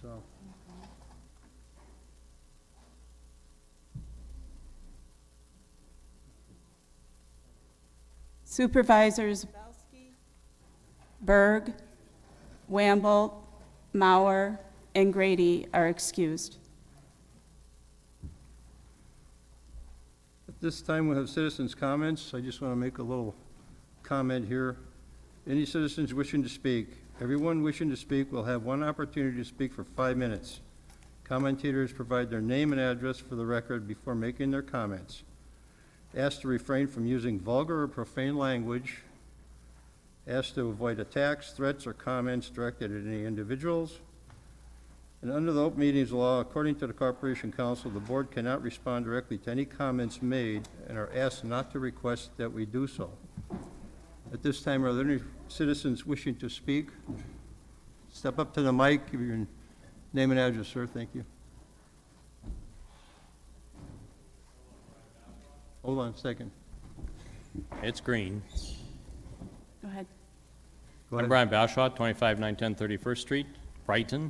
off. Supervisors Berg, Wamble, Mauer, and Grady are excused. At this time, we'll have citizens' comments. I just want to make a little comment here. Any citizens wishing to speak, everyone wishing to speak will have one opportunity to speak for 5 minutes. Commentators provide their name and address for the record before making their comments. Asked to refrain from using vulgar or profane language. Asked to avoid attacks, threats, or comments directed at any individuals. And under the Open Meetings Law, according to the Corporation Council, the board cannot respond directly to any comments made and are asked not to request that we do so. At this time, are there any citizens wishing to speak? Step up to the mic, give your name and address, sir. Thank you. Hold on a second. It's green. Go ahead. Go I'm ahead. Brian Bauschot, 25910 31st Street, Brighton.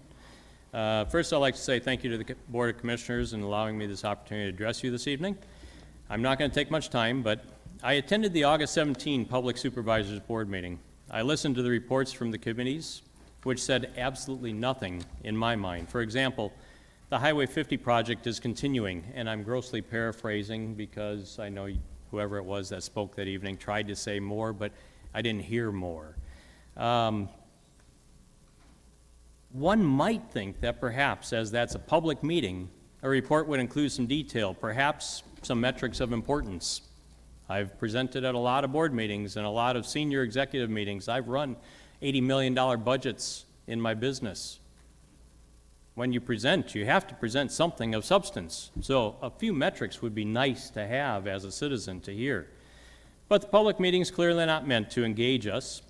First, I'd like to say thank you to the Board of Commissioners in allowing me this opportunity to address you this evening. I'm not going to take much time, but I attended the August 17 Public Supervisors Board meeting. I listened to the reports from the committees, which said absolutely nothing in my mind. For example, the Highway 50 project is continuing, and I'm grossly paraphrasing because I know whoever it was that spoke that evening tried to say more, but I didn't hear more. One might think that perhaps, as that's a public meeting, a report would include some detail, perhaps some metrics of importance. I've presented at a lot of board meetings and a lot of senior executive meetings. I've run $80 million budgets in my business. When you present, you have to present something of substance. So a few metrics would be nice to have as a citizen to hear. But the public meeting's clearly not meant to engage us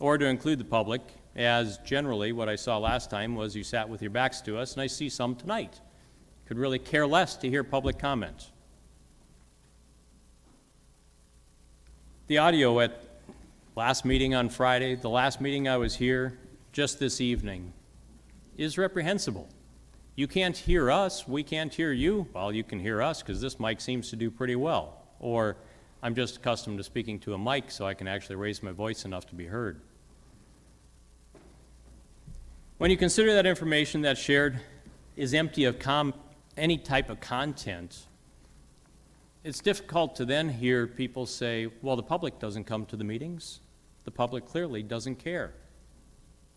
or to include the public, as generally what I saw last time was you sat with your backs to us, and I see some tonight. Could really care less to hear public comment. The audio at last meeting on Friday, the last meeting I was here just this evening, is reprehensible. You can't hear us, we can't hear you. Well, you can hear us because this mic seems to do pretty well. Or I'm just accustomed to speaking to a mic so I can actually raise my voice enough to be heard. When you consider that information that's shared is empty of any type of content, it's difficult to then hear people say, well, the public doesn't come to the meetings. The public clearly doesn't care.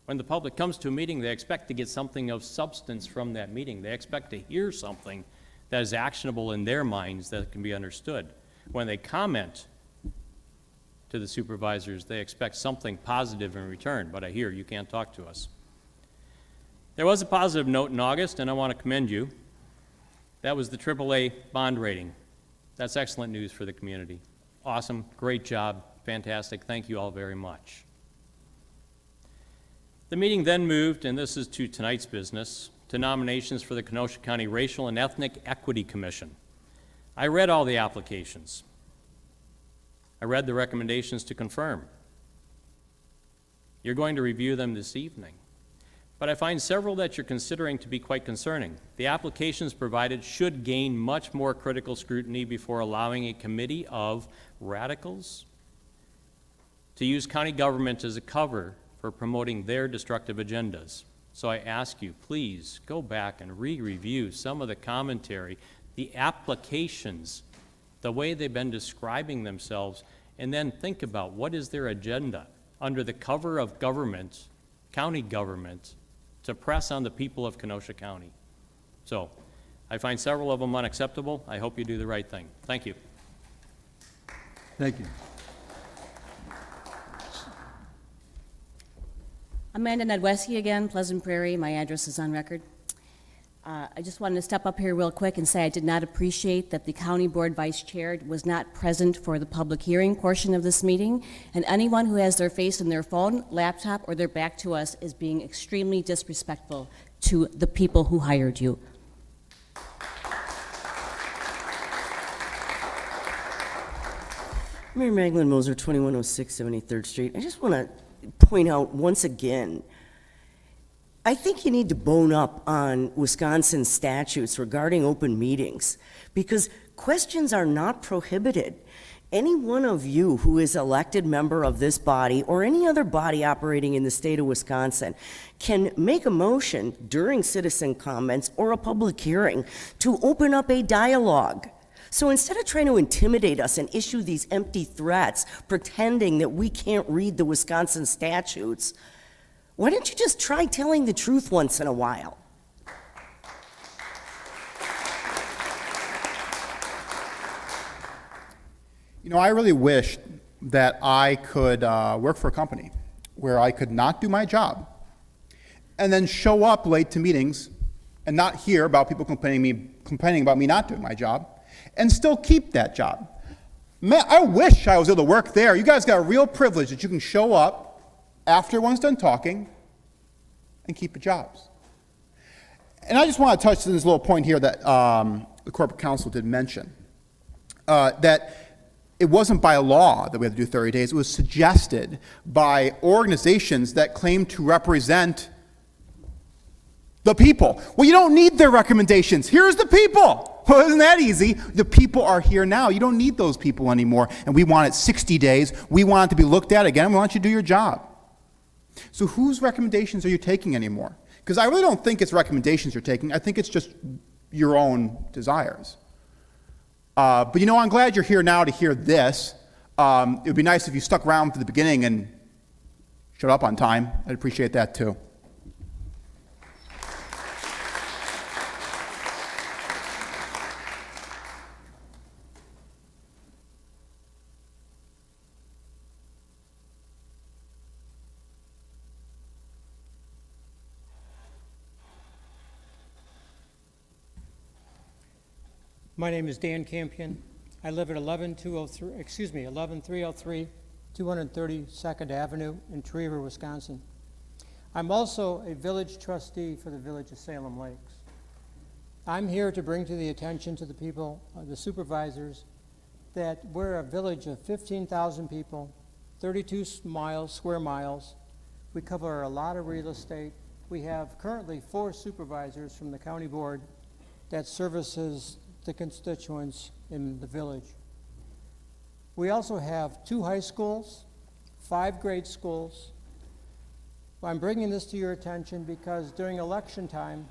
When the public comes to a meeting, they expect to get something of substance from that meeting. They expect to hear something that is actionable in their minds that can be understood. When they comment to the supervisors, they expect something positive in return, but I hear you can't talk to us. There was a positive note in August, and I want to commend you. That was the AAA bond rating. That's excellent news for the community. Awesome, great job, fantastic. Thank you all very much. The meeting then moved, and this is to tonight's business, to nominations for the Kenosha County Racial and Ethnic Equity Commission. I read all the applications. I read the recommendations to confirm. You're going to review them this evening. But I find several that you're considering to be quite concerning. The applications provided should gain much more critical scrutiny before allowing a committee of radicals to use county government as a cover for promoting their destructive agendas. So I ask you, please go back and re-review some of the commentary, the applications, the way they've been describing themselves, and then think about what is their agenda under the cover of government, county government, to press on the people of Kenosha County. So I find several of them unacceptable. I hope you do the right thing. Thank you. Thank you. Amanda Nedweski again, Pleasant Prairie. My address is on record. I just wanted to step up here real quick and say I did not appreciate that the County Board Vice Chair was not present for the public hearing portion of this meeting, and anyone who has their face in their phone, laptop, or their back to us is being extremely disrespectful to the people who hired you. Mary Magdalene Moser, 2106 73rd Street. I just want to point out once again, I think you need to bone up on Wisconsin statutes regarding open meetings, because questions are not prohibited. Any one of you who is elected member of this body or any other body operating in the state of Wisconsin can make a motion during citizen comments or a public hearing to open up a dialogue. So instead of trying to intimidate us and issue these empty threats, pretending that we can't read the Wisconsin statutes, why don't you just try telling the truth once in a while? You know, I really wish that I could work for a company where I could not do my job and then show up late to meetings and not hear about people complaining about me not doing my job and still keep that job. Man, I wish I was able to work there. You guys got a real privilege that you can show up after everyone's done talking and keep your jobs. And I just want to touch on this little point here that the corporate counsel did mention, that it wasn't by law that we had to do 30 days. It was suggested by organizations that claim to represent the people. Well, you don't need their recommendations. Here's the people. Well, isn't that easy? The people are here now. You don't need those people anymore. And we want it 60 days. We want it to be looked at again. We want you to do your job. So whose recommendations are you taking anymore? Because I really don't think it's recommendations you're taking. I think it's just your own desires. But you know, I'm glad you're here now to hear this. It would be nice if you stuck around for the beginning and showed up on time. I'd appreciate that too. My name is Dan Campion. I live at 11303 232nd Avenue in Tree River, Wisconsin. I'm also a village trustee for the village of Salem Lakes. I'm here to bring to the attention to the people, the supervisors, that we're a village of 15,000 people, 32 square miles. We cover a lot of real estate. We have currently 4 supervisors from the county board that services the constituents in the village. We also have 2 high schools, 5 grade schools. I'm bringing this to your attention because during election time,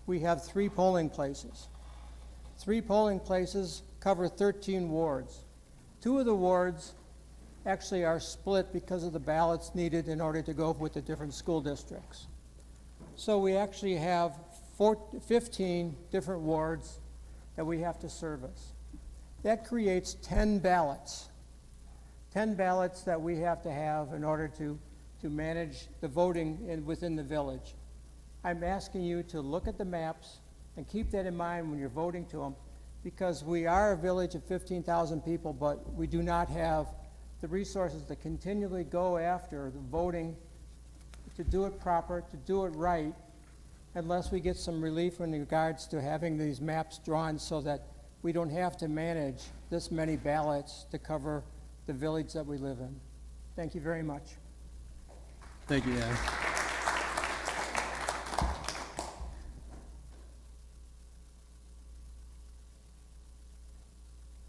we have 3 polling places. 3 polling places cover 13 wards. 2 of the wards actually are split because of the ballots needed in order to go with the different school districts. So we actually have 15 different wards that we have to service. That creates 10 ballots. 10 ballots that we have to have in order to manage the voting within the village. I'm asking you to look at the maps and keep that in mind when you're voting to them, because we are a village of 15,000 people, but we do not have the resources to continually go after the voting, to do it proper, to do it right, unless we get some relief in regards to having these maps drawn so that we don't have to manage this many ballots to cover the village that we live in. Thank you very much. Thank you, Ann.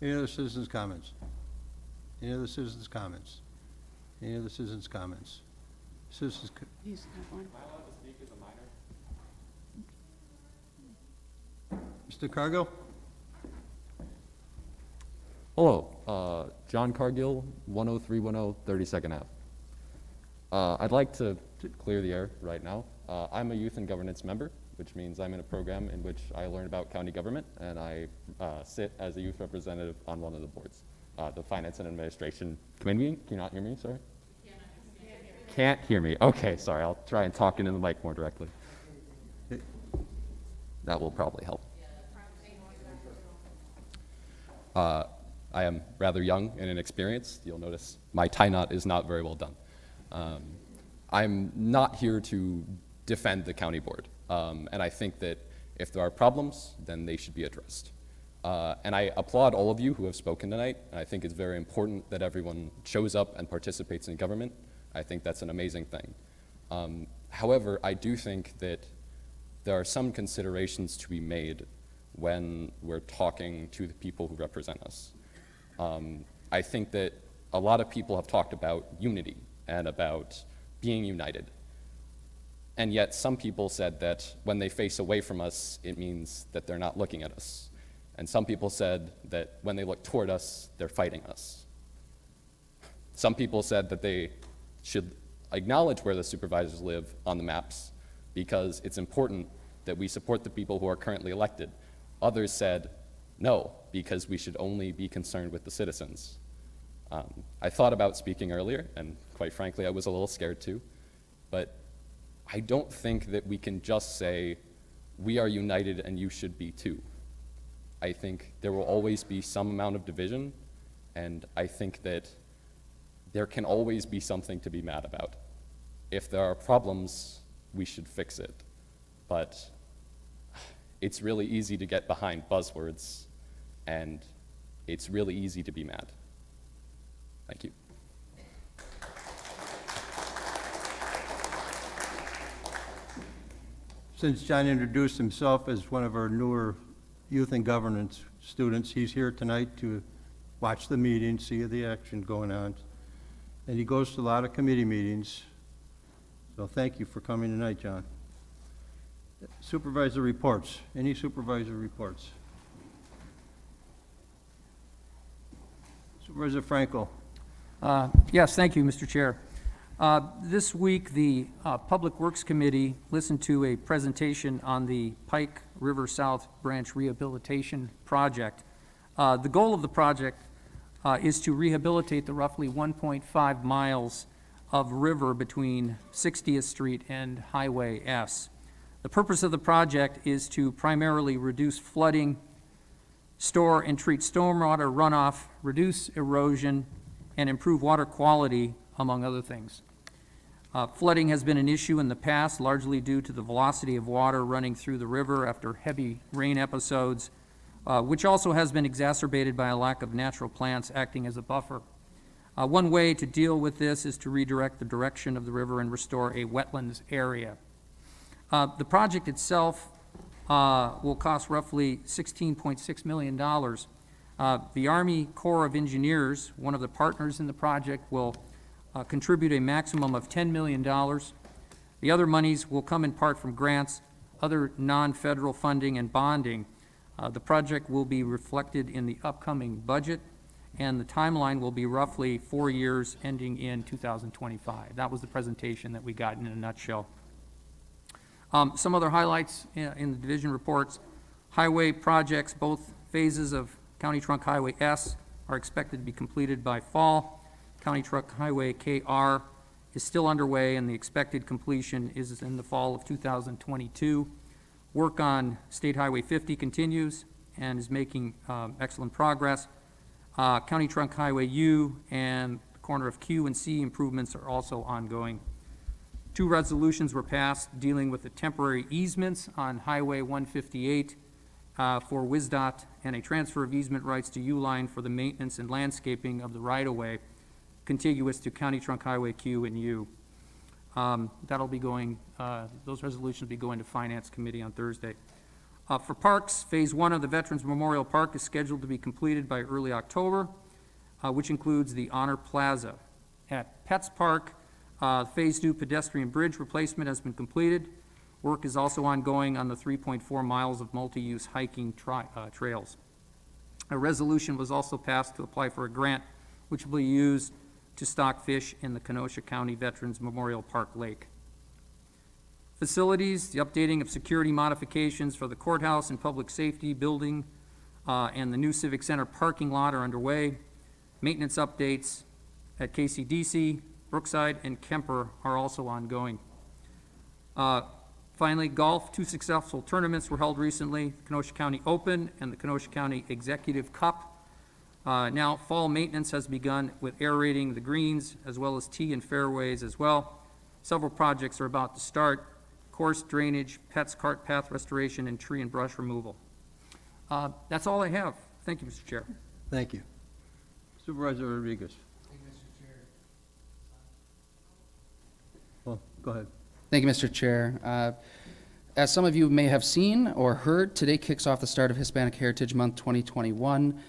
Any other citizens' comments? Any other citizens' comments? Any other citizens' comments? Citizens, He's got one. Mr. Cargill? Hello, John Cargill, 10310 32nd Ave. I'd like to clear the air right now. I'm a youth and governance member, which means I'm in a program in which I learn about county government, and I sit as a youth representative on one of the boards, the Finance and Administration Committee. Can you not hear me? Sorry? Can't hear me. Okay, sorry. I'll try and talk into the mic more directly. That will probably help. I am rather young and inexperienced. You'll notice my tie knot is not very well done. I'm not here to defend the county board, and I think that if there are problems, then they should be addressed. And I applaud all of you who have spoken tonight. I think it's very important that everyone shows up and participates in government. I think that's an amazing thing. However, I do think that there are some considerations to be made when we're talking to the people who represent us. I think that a lot of people have talked about unity and about being united. And yet some people said that when they face away from us, it means that they're not looking at us. And some people said that when they look toward us, they're fighting us. Some people said that they should acknowledge where the supervisors live on the maps because it's important that we support the people who are currently elected. Others said no, because we should only be concerned with the citizens. I thought about speaking earlier, and quite frankly, I was a little scared too, but I don't think that we can just say, we are united and you should be too. I think there will always be some amount of division, and I think that there can always be something to be mad about. If there are problems, we should fix it. But it's really easy to get behind buzzwords, and it's really easy to be mad. Thank you. Since John introduced himself as one of our newer youth and governance students, he's here tonight to watch the meeting, see the action going on. And he goes to a lot of committee meetings. So thank you for coming tonight, John. Supervisor reports. Any supervisor reports? Supervisor Frankel. Yes, thank you, Mr. Chair. This week, the Public Works Committee listened to a presentation on the Pike River South Branch Rehabilitation Project. The goal of the project is to rehabilitate the roughly 1.5 miles of river between 60th Street and Highway S. The purpose of the project is to primarily reduce flooding, store and treat stormwater runoff, reduce erosion, and improve water quality, among other things. Flooding has been an issue in the past, largely due to the velocity of water running through the river after heavy rain episodes, which also has been exacerbated by a lack of natural plants acting as a buffer. One way to deal with this is to redirect the direction of the river and restore a wetlands area. The project itself will cost roughly $16.6 million. The Army Corps of Engineers, one of the partners in the project, will contribute a maximum of $10 million. The other monies will come in part from grants, other non-federal funding, and bonding. The project will be reflected in the upcoming budget, and the timeline will be roughly 4 years, ending in 2025. That was the presentation that we got in a nutshell. Some other highlights in the division reports. Highway projects, both phases of County Trunk Highway S are expected to be completed by fall. County Trunk Highway KR is still underway, and the expected completion is in the fall of 2022. Work on State Highway 50 continues and is making excellent progress. County Trunk Highway U and the corner of Q and C improvements are also ongoing. 2 resolutions were passed dealing with the temporary easements on Highway 158 for WSDOT and a transfer of easement rights to U-Line for the maintenance and landscaping of the right-of-way contiguous to County Trunk Highway Q and U. That'll be going, those resolutions will be going to Finance Committee on Thursday. For parks, Phase 1 of the Veterans Memorial Park is scheduled to be completed by early October, which includes the Honor Plaza. At Pets Park, Phase 2 pedestrian bridge replacement has been completed. Work is also ongoing on the 3.4 miles of multi-use hiking trails. A resolution was also passed to apply for a grant which will be used to stock fish in the Kenosha County Veterans Memorial Park Lake. Facilities, the updating of security modifications for the courthouse and public safety building and the new Civic Center parking lot are underway. Maintenance updates at KCDC, Brookside, and Kemper are also ongoing. Finally, golf. 2 successful tournaments were held recently, the Kenosha County Open and the Kenosha County Executive Cup. Now, fall maintenance has begun with aerating the greens as well as tee and fairways as well. Several projects are about to start: course drainage, pets cart path restoration, and tree and brush removal. That's all I have. Thank you, Mr. Chair. Thank you. Supervisor Rodriguez. Thank you, Mr. Chair. Well, go ahead. Thank you, Mr. Chair. As some of you may have seen or heard, today kicks off the start of Hispanic Heritage Month 2021.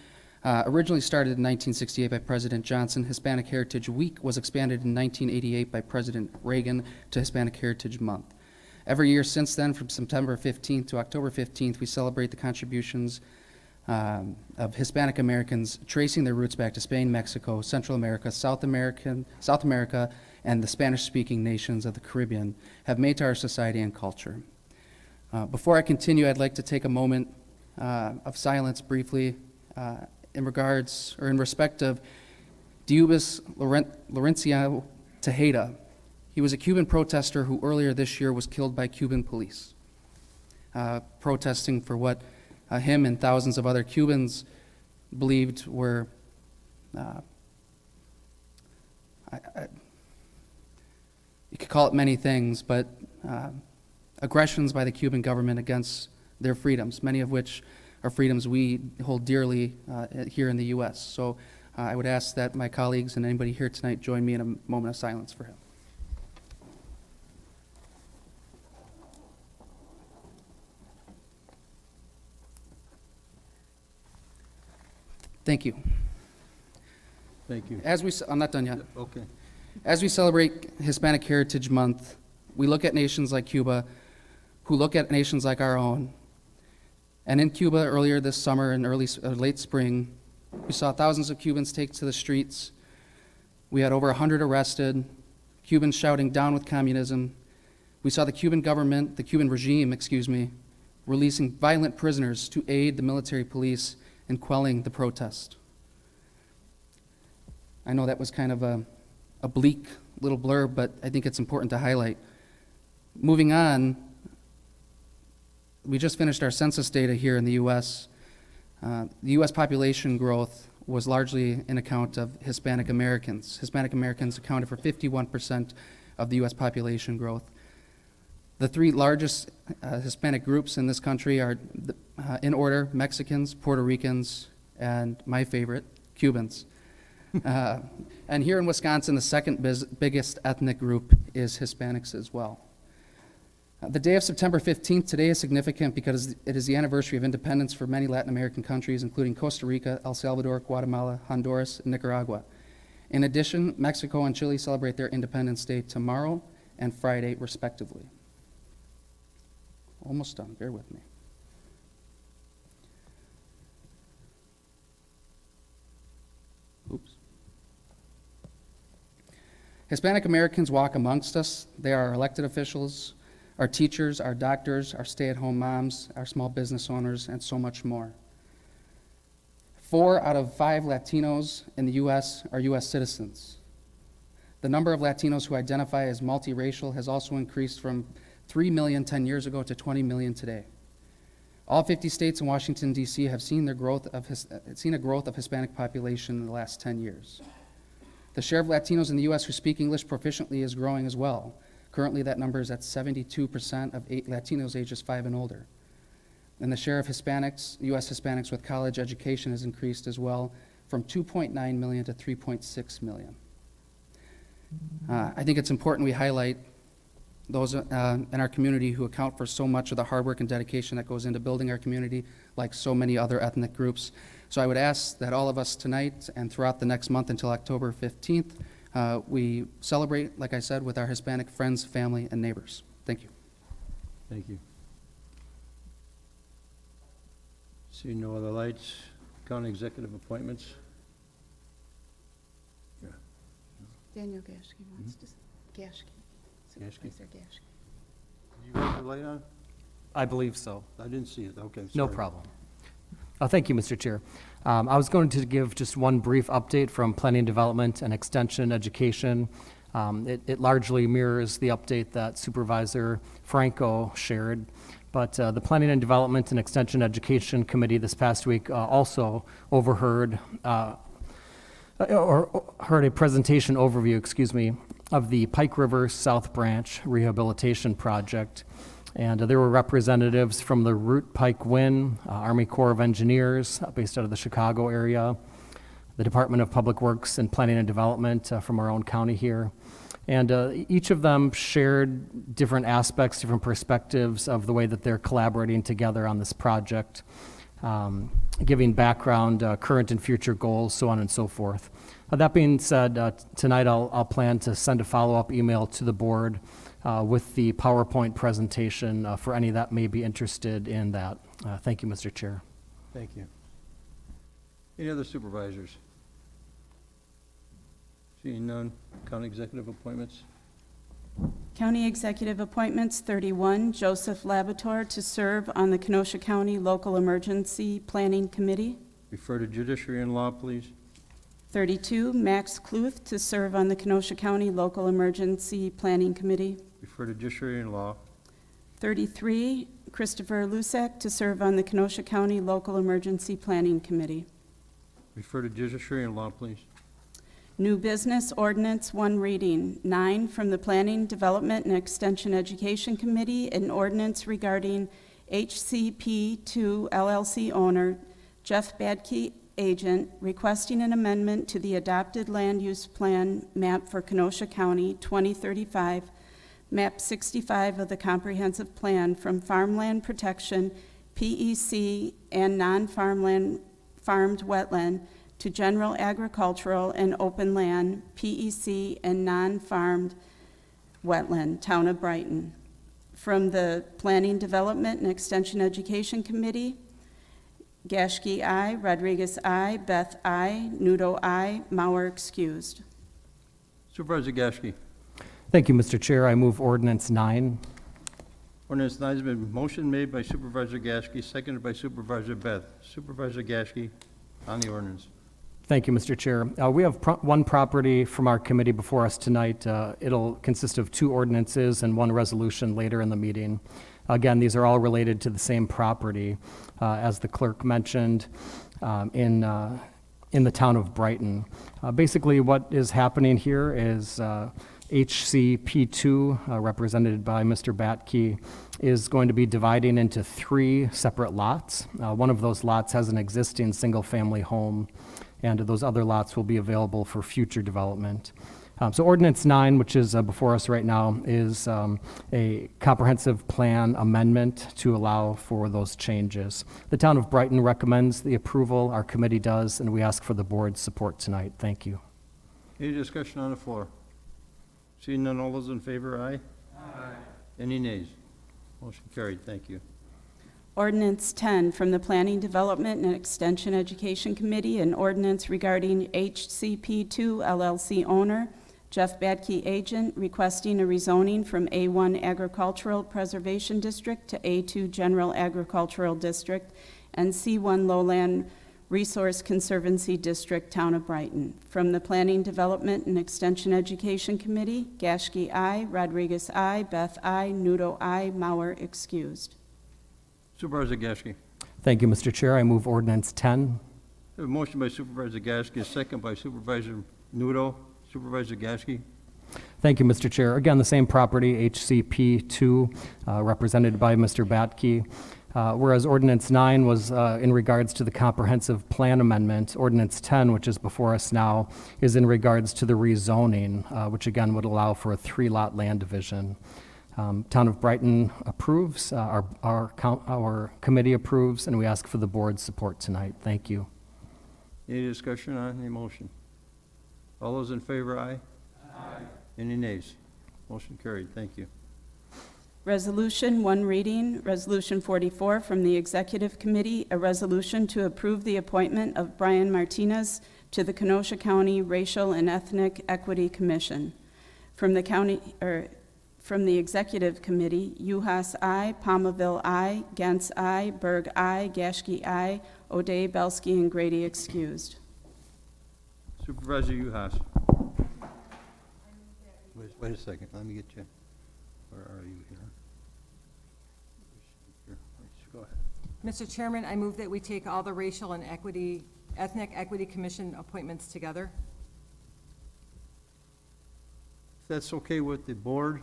Originally started in 1968 by President Johnson, Hispanic Heritage Week was expanded in 1988 by President Reagan to Hispanic Heritage Month. Every year since then, from September 15th to October 15th, we celebrate the contributions of Hispanic Americans tracing their roots back to Spain, Mexico, Central America, South America, and the Spanish-speaking nations of the Caribbean have made to our society and culture. Before I continue, I'd like to take a moment of silence briefly in respect of Diubis Laurencio Tejeda. He was a Cuban protester who earlier this year was killed by Cuban police, protesting for what him and thousands of other Cubans believed were you could call it many things, but aggressions by the Cuban government against their freedoms, many of which are freedoms we hold dearly here in the U.S. So I would ask that my colleagues and anybody here tonight join me in a moment of silence for him. Thank you. Thank you. I'm not done yet. Okay. As we celebrate Hispanic Heritage Month, we look at nations like Cuba, who look at nations like our own. And in Cuba, earlier this summer and late spring, we saw thousands of Cubans take to the streets. We had over 100 arrested, Cubans shouting down with communism. We saw the Cuban regime, releasing violent prisoners to aid the military police in quelling the protest. I know that was kind of a bleak little blurb, but I think it's important to highlight. Moving on, we just finished our census data here in the U.S. The U.S. population growth was largely an account of Hispanic Americans. Hispanic Americans accounted for 51% of the U.S. population growth. The three largest Hispanic groups in this country are, in order, Mexicans, Puerto Ricans, and my favorite, Cubans. And here in Wisconsin, the second biggest ethnic group is Hispanics as well. The day of September 15th today is significant because it is the anniversary of independence for many Latin American countries, including Costa Rica, El Salvador, Guatemala, Honduras, and Nicaragua. In addition, Mexico and Chile celebrate their Independence Day tomorrow and Friday, respectively. Almost done, bear with me. Oops. Hispanic Americans walk amongst us. They are our elected officials, our teachers, our doctors, our stay-at-home moms, our small business owners, and so much more. 4 out of 5 Latinos in the U.S. are U.S. citizens. The number of Latinos who identify as multiracial has also increased from 3 million 10 years ago to 20 million today. All 50 states and Washington, D.C. have seen a growth of Hispanic population in the last 10 years. The share of Latinos in the U.S. who speak English proficiently is growing as well. Currently, that number is at 72% of Latinos ages 5 and older. And the share of Hispanics, U.S. Hispanics with college education has increased as well from 2.9 million to 3.6 million. I think it's important we highlight those in our community who account for so much of the hard work and dedication that goes into building our community, like so many other ethnic groups. So I would ask that all of us tonight and throughout the next month until October 15th, we celebrate, like I said, with our Hispanic friends, family, and neighbors. Thank you. Thank you. See no other lights. County executive appointments. Yeah. Daniel Gashke wants to, Gashke. Supervisor Gashke. You have the light on? I believe so. I didn't see it. Okay, No sorry. problem. Thank you, Mr. Chair. I was going to give just one brief update from Planning and Development and Extension Education. It largely mirrors the update that Supervisor Franco shared, but the Planning and Development and Extension Education Committee this past week also overheard or heard a presentation overview, of the Pike River South Branch Rehabilitation Project. And there were representatives from the Route Pike WIN, Army Corps of Engineers based out of the Chicago area, the Department of Public Works and Planning and Development from our own county here, And each of them shared different aspects, different perspectives of the way that they're collaborating together on this project, giving background, current and future goals, so on and so forth. That being said, tonight I'll plan to send a follow-up email to the board with the PowerPoint presentation for any that may be interested in that. Thank you, Mr. Chair. Thank you. Any other supervisors? Seeing none, county executive appointments. County Executive Appointments, 31, Joseph Labator to serve on the Kenosha County Local Emergency Planning Committee. Refer to Judiciary and Law, please. 32, Max Kluth to serve on the Kenosha County Local Emergency Planning Committee. Refer to Judiciary and Law. 33, Christopher Lusak to serve on the Kenosha County Local Emergency Planning Committee. Refer to Judiciary and Law, please. New Business Ordinance, 1 reading. 9, from the Planning, Development, and Extension Education Committee, an ordinance regarding HCP2 LLC owner Jeff Badke, agent, requesting an amendment to the adopted land use plan map for Kenosha County 2035, map 65 of the comprehensive plan from farmland protection, PEC, and non-farmland farmed wetland to general agricultural and open land, PEC, and non-farmed wetland, Town of Brighton. From the Planning, Development, and Extension Education Committee, Gashke, I. Rodriguez, I. Beth, I. Nudo, I. Mauer, excused. Supervisor Gashke. Thank you, Mr. Chair. I move Ordinance 9. Ordinance 9 has been motion made by Supervisor Gashke, seconded by Supervisor Beth. Supervisor Gashke on the ordinance. Thank you, Mr. Chair. We have one property from our committee before us tonight. It'll consist of 2 ordinances and 1 resolution later in the meeting. Again, these are all related to the same property, as the clerk mentioned, in the town of Brighton. Basically, what is happening here is HCP2, represented by Mr. Batke, is going to be dividing into 3 separate lots. One of those lots has an existing single-family home, and those other lots will be available for future development. So Ordinance 9, which is before us right now, is a comprehensive plan amendment to allow for those changes. The town of Brighton recommends the approval, our committee does, and we ask for the board's support tonight. Thank you. Any discussion on the floor? Seeing none, all those in favor, aye? Aye. Any nays? Motion carried. Thank you. Ordinance 10, from the Planning, Development, and Extension Education Committee, an ordinance regarding HCP2 LLC owner, Jeff Badke, agent, requesting a rezoning from A1 Agricultural Preservation District to A2 General Agricultural District and C1 Lowland Resource Conservancy District, Town of Brighton. From the Planning, Development, and Extension Education Committee, Gashke, I. Rodriguez, I. Beth, I. Nudo, I. Mauer, excused. Supervisor Gashke. Thank you, Mr. Chair. I move Ordinance 10. A motion by Supervisor Gashke, second by Supervisor Nudo. Supervisor Gashke. Thank you, Mr. Chair. Again, the same property, HCP2, represented by Mr. Batke. Whereas Ordinance 9 was in regards to the comprehensive plan amendment, Ordinance 10, which is before us now, is in regards to the rezoning, which again would allow for a 3-lot land division. Town of Brighton approves, our committee approves, and we ask for the board's support tonight. Thank you. Any discussion on the motion? All those in favor, aye? Aye. Any nays? Motion carried. Thank you. Resolution, 1 reading, Resolution 44 from the Executive Committee, a resolution to approve the appointment of Brian Martinez to the Kenosha County Racial and Ethnic Equity Commission. From the Executive Committee, Uhas I, Palmerville I, Gantz I, Berg I, Gashke I, O'Day, Belsky, and Grady excused. Supervisor Uhas. Wait a second. Let me get you. Where are you here? Here. Go ahead. Mr. Chairman, I move that we take all the racial and ethnic equity commission appointments together. If that's okay with the board,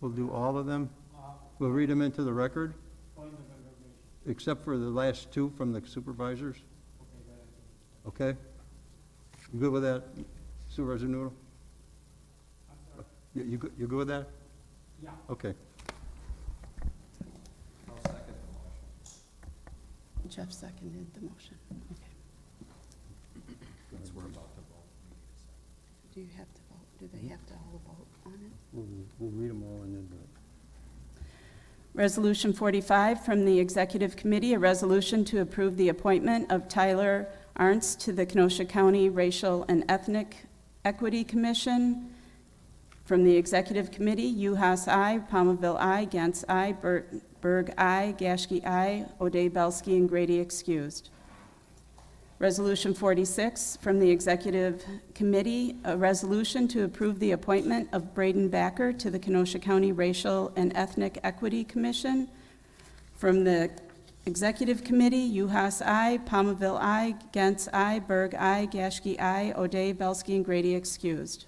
we'll do all of them. We'll read them into the record, except for the last 2 from the supervisors. Okay? You good with that, Supervisor Noodle? You go with that? Yeah. Okay. Jeff seconded the motion. Okay. Do you have to vote? Do they have to all vote on it? We'll read them all and then do it. Resolution 45 from the Executive Committee, a resolution to approve the appointment of Tyler Arntz to the Kenosha County Racial and Ethnic Equity Commission. From the Executive Committee, Uhas I, Palmerville I, Gantz I, Berg I, Gashke I, O'Day Belsky, and Grady excused. Resolution 46 from the Executive Committee, a resolution to approve the appointment of Braden Backer to the Kenosha County Racial and Ethnic Equity Commission. From the Executive Committee, Uhas I, Palmerville I, Gantz I, Berg I, Gashke I, O'Day Belsky, and Grady excused.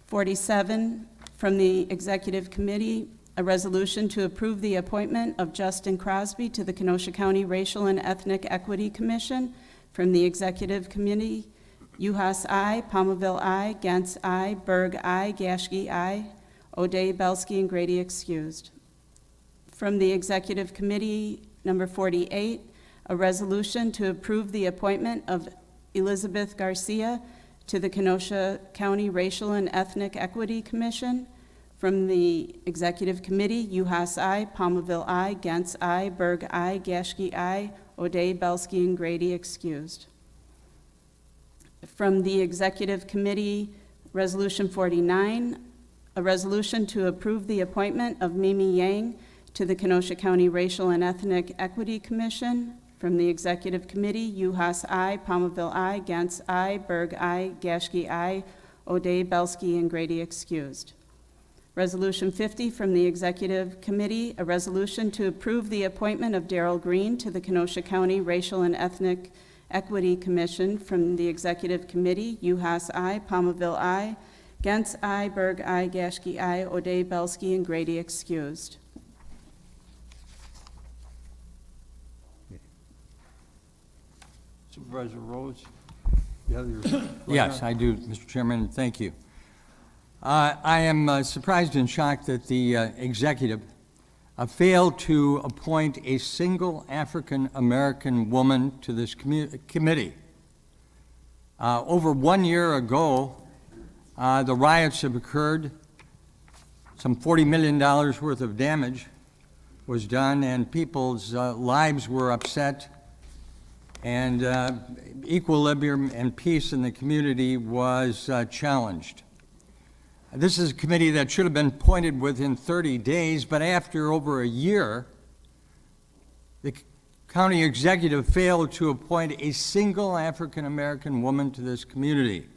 47 from the Executive Committee, a resolution to approve the appointment of Justin Crosby to the Kenosha County Racial and Ethnic Equity Commission. From the Executive Committee, Uhas I, Palmerville I, Gantz I, Berg I, Gashke I, O'Day Belsky, and Grady excused. From the Executive Committee, number 48, a resolution to approve the appointment of Elizabeth Garcia to the Kenosha County Racial and Ethnic Equity Commission. From the Executive Committee, Uhas I, Palmerville I, Gantz I, Berg I, Gashke I, O'Day Belsky, and Grady excused. From the Executive Committee, Resolution 49, a resolution to approve the appointment of Mimi Yang to the Kenosha County Racial and Ethnic Equity Commission. From the Executive Committee, Uhas I, Palmerville I, Gantz I, Berg I, Gashke I, O'Day Belsky, and Grady excused. Resolution 50 from the Executive Committee, a resolution to approve the appointment of Darrell Green to the Kenosha County Racial and Ethnic Equity Commission. From the Executive Committee, Uhas I, Palmerville I, Gantz I, Berg I, Gashke I, O'Day Belsky, and Grady excused. Supervisor Rules, you have your... Yes, I do, Mr. Chairman, thank you. I am surprised and shocked that the executive failed to appoint a single African-American woman to this committee. Over 1 year ago, the riots have occurred. Some $40 million worth of damage was done, and people's lives were upset, and equilibrium and peace in the community was challenged. This is a committee that should have been appointed within 30 days, but after over a year, the county executive failed to appoint a single African-American woman to this community.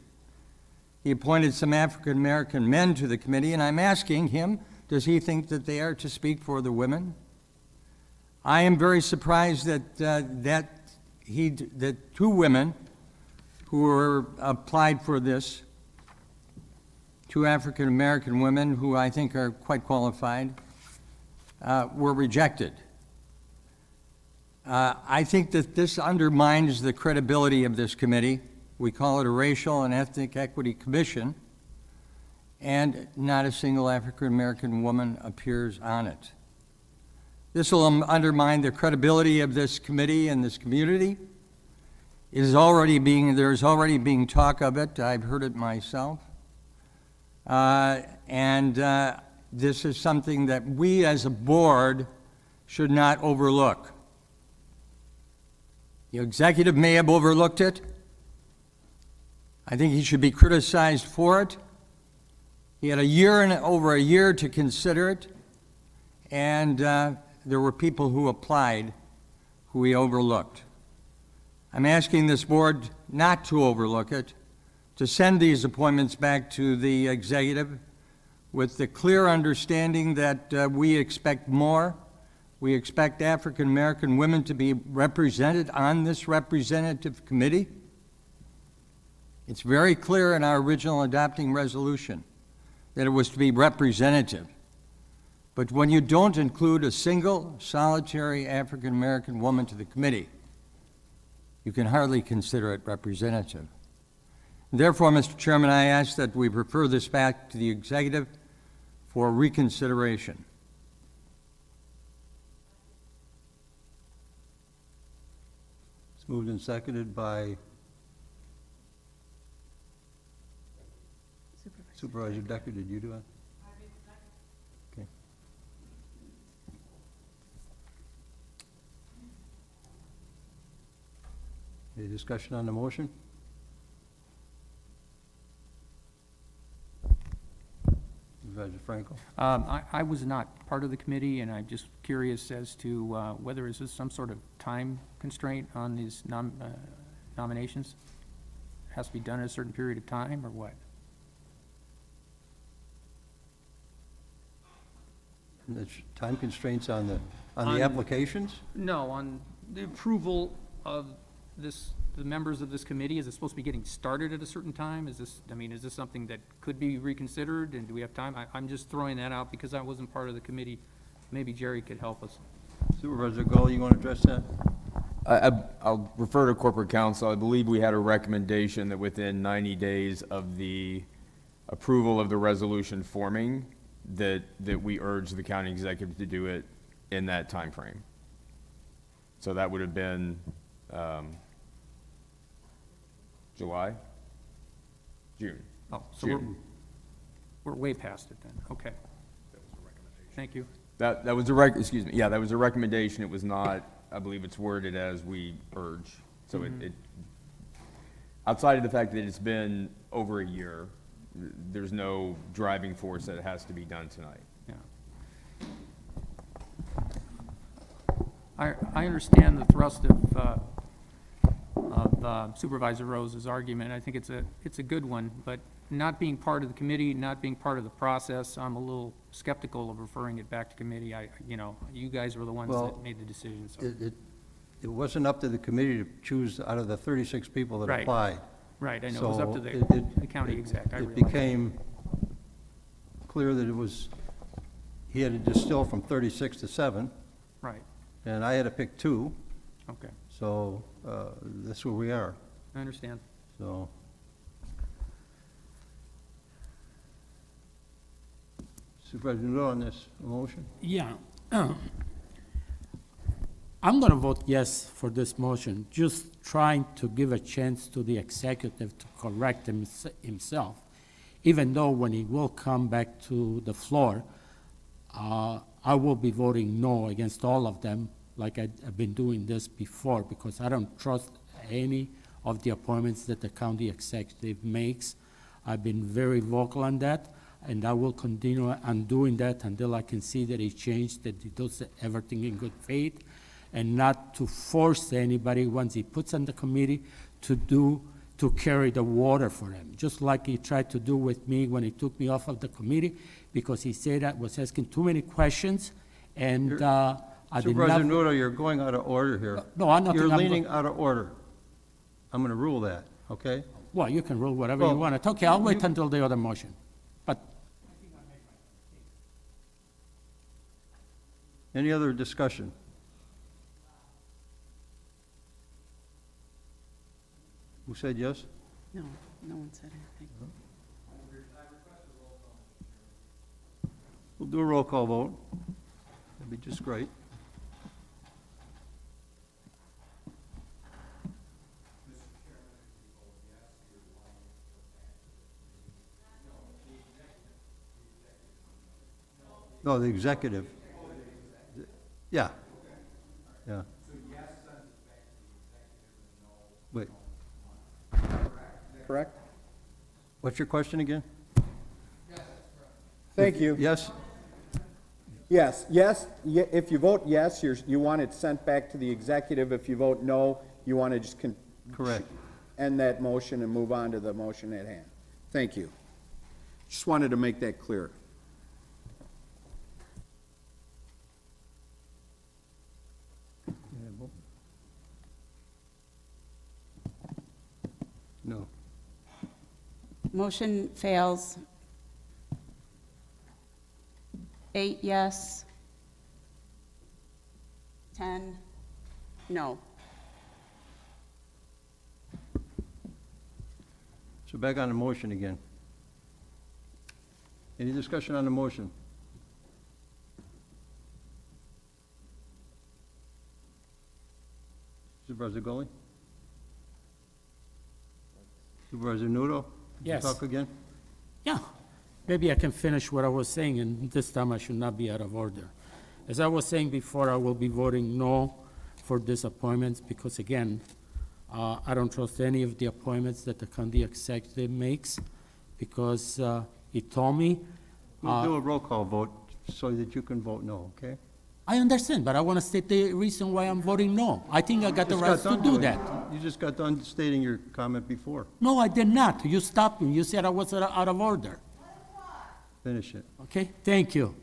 He appointed some African-American men to the committee, and I'm asking him, does he think that they are to speak for the women? I am very surprised that two women who were applied for this, two African-American women who I think are quite qualified, were rejected. I think that this undermines the credibility of this committee. We call it a Racial and Ethnic Equity Commission, and not a single African-American woman appears on it. This will undermine the credibility of this committee and this community. There's already being talk of it. I've heard it myself. This is something that we as a board should not overlook. The executive may have overlooked it. I think he should be criticized for it. He had over a year to consider it, and there were people who applied who he overlooked. I'm asking this board not to overlook it, to send these appointments back to the executive with the clear understanding that we expect more. We expect African-American women to be represented on this representative committee. It's very clear in our original adopting resolution that it was to be representative. But when you don't include a single solitary African-American woman to the committee, you can hardly consider it representative. Therefore, Mr. Chairman, I ask that we refer this back to the executive for reconsideration. It's moved and seconded by Supervisor Decker. Did you do it? Okay. Any discussion on the motion? Supervisor Franco? I was not part of the committee, and I'm just curious as to whether is this some sort of time constraint on these nominations? Has to be done in a certain period of time, or what? The time constraints on the applications? No, on the approval of this, the members of this committee. Is it supposed to be getting started at a certain time? Is this, I mean, is this something that could be reconsidered, and do we have time? I'm just throwing that out because I wasn't part of the committee. Maybe Jerry could help us. Supervisor Gull, you want to address that? I'll refer to corporate counsel. I believe we had a recommendation that within 90 days of the approval of the resolution forming, that we urge the county executive to do it in that time frame. So that would have been July? June. Oh, so June. we're way past it then. Okay. Thank you. That was a that was a recommendation. It was not, I believe it's worded as we urge. So it outside of the fact that it's been over a year, there's no driving force that it has to be done tonight. Yeah. I understand the thrust of Supervisor Rose's argument. I think it's a good one, but not being part of the committee, not being part of the process, I'm a little skeptical of referring it back to committee. You guys were the ones that made the decision. So. It wasn't up to the committee to choose out of the 36 people that Right. applied. Right, I know, So it was up to the county exec, I It realize. became clear that he had to distill from 36 to 7, Right, and I had to pick 2, okay, so that's where we are. I understand. So, Supervisor Nudo on this motion? Yeah. I'm going to vote yes for this motion, just trying to give a chance to the executive to correct himself, even though when he will come back to the floor, I will be voting no against all of them, like I've been doing this before, because I don't trust any of the appointments that the county executive makes. I've been very vocal on that, and I will continue on doing that until I can see that he changed, that he does everything in good faith, and not to force anybody, once he puts on the committee, to carry the water for him, just like he tried to do with me when he took me off of the committee, because he said I was asking too many questions, and I did not... Supervisor Nudo, you're going out of order here. No, I'm not. You're leaning out of order. I'm going to rule that, okay? Well, you can rule whatever you want. Okay, I'll wait until the other motion. But Any other discussion? Who said yes? No, no one said anything. We'll do a roll call vote. That'd be just great. No, the executive. Yeah. Yeah. Wait. Correct? What's your question again? Thank you. Yes? Yes, if you vote yes, you want it sent back to the executive. If you vote no, you want to just Correct. end that motion and move on to the motion at hand. Thank you. Just wanted to make that clear. No. Motion fails. 8 yes. 10 no. So back on the motion again. Any discussion on the motion? Supervisor Gully? Supervisor Nudo? Yes. Talk again? Yeah, maybe I can finish what I was saying, and this time I should not be out of order. As I was saying before, I will be voting no for this appointment because, again, I don't trust any of the appointments that the county executive makes because he told me. We'll do a roll call vote so that you can vote no, okay? I understand, but I want to state the reason why I'm voting no. I think I got the Just right got to done do doing that. it. You just got done stating your comment before. No, I did not. You stopped me. You said I was out of order. Finish it. Okay, thank you.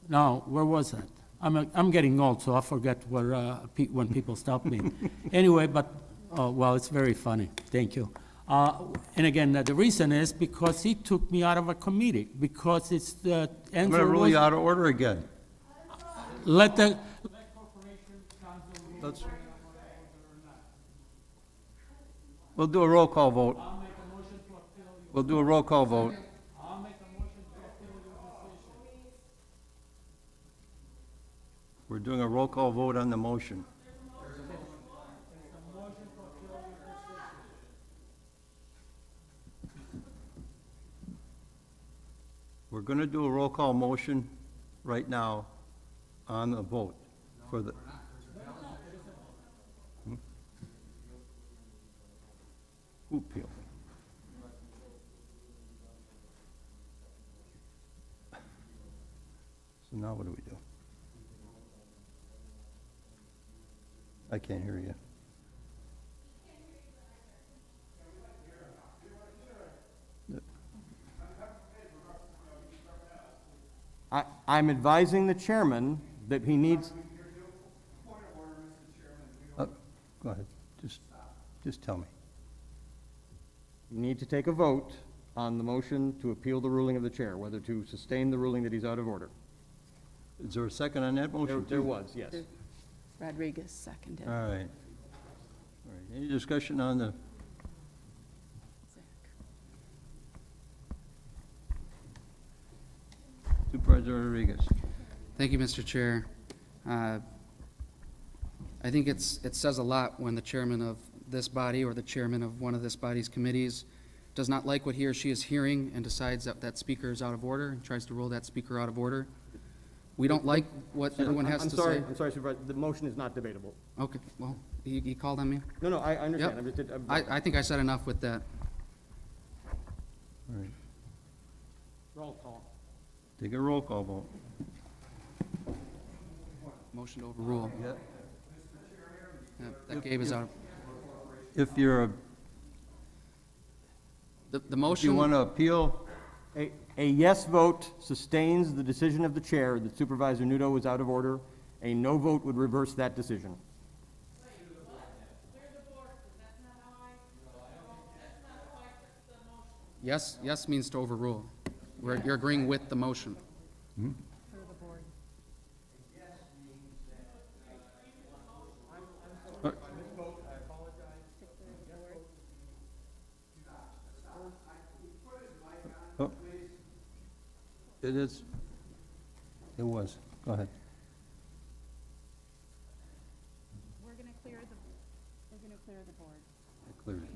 Now, where was that? I'm getting old, so I forget where, when people stop me. Anyway, but, well, it's very funny. Thank you. And again, the reason is because he took me out of a committee, because it's the I'm answer gonna rule was. you out of order again. Let the, Let's- We'll do a roll call vote. We'll do a roll call vote. We're doing a roll call vote on the motion. We're gonna do a roll call motion right now on the vote for the. Hmm? Who appealed? So now what do we do? I can't hear you. I'm advising the chairman that he needs, Go ahead, just tell me. you need to take a vote on the motion to appeal the ruling of the chair, whether to sustain the ruling that he's out of order. Is there a second on that motion? There too? was, yes. Rodriguez seconded. All right. All right, any discussion on the, Supervisor Rodriguez? Thank you, Mr. Chair. I think it says a lot when the chairman of this body or the chairman of one of this body's committees does not like what he or she is hearing and decides that that speaker is out of order and tries to rule that speaker out of order. We don't like what everyone has to say. I'm sorry, Supervisor, the motion is not debatable. Okay, well, he called on me. No, I understand. Yep. I think I said enough with that. All right, roll call. take a roll call vote. Motion to overrule. Yeah. Yeah, that Gabe is out. If you're, The if you motion, want to appeal, A yes vote sustains the decision of the chair that Supervisor Nudo was out of order. A no vote would reverse that decision. yes means to overrule. You're agreeing with the motion. oh, it is, it was, go ahead. We're going to clear the board. I cleared it.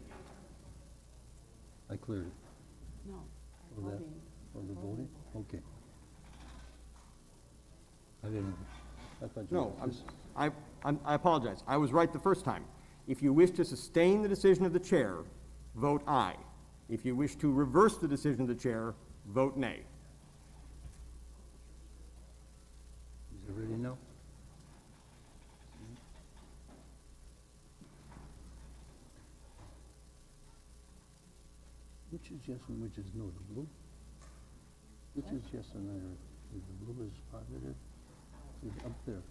I cleared it. No, Oh, that- voting. Oh, the voting? Okay. I didn't, I thought you. No, I apologize. I was right the first time. If you wish to sustain the decision of the chair, vote aye. If you wish to reverse the decision of the chair, vote nay. Is it ready now? Which is yes and which is no, the blue? Which is yes and no, the blue is positive? It's up there.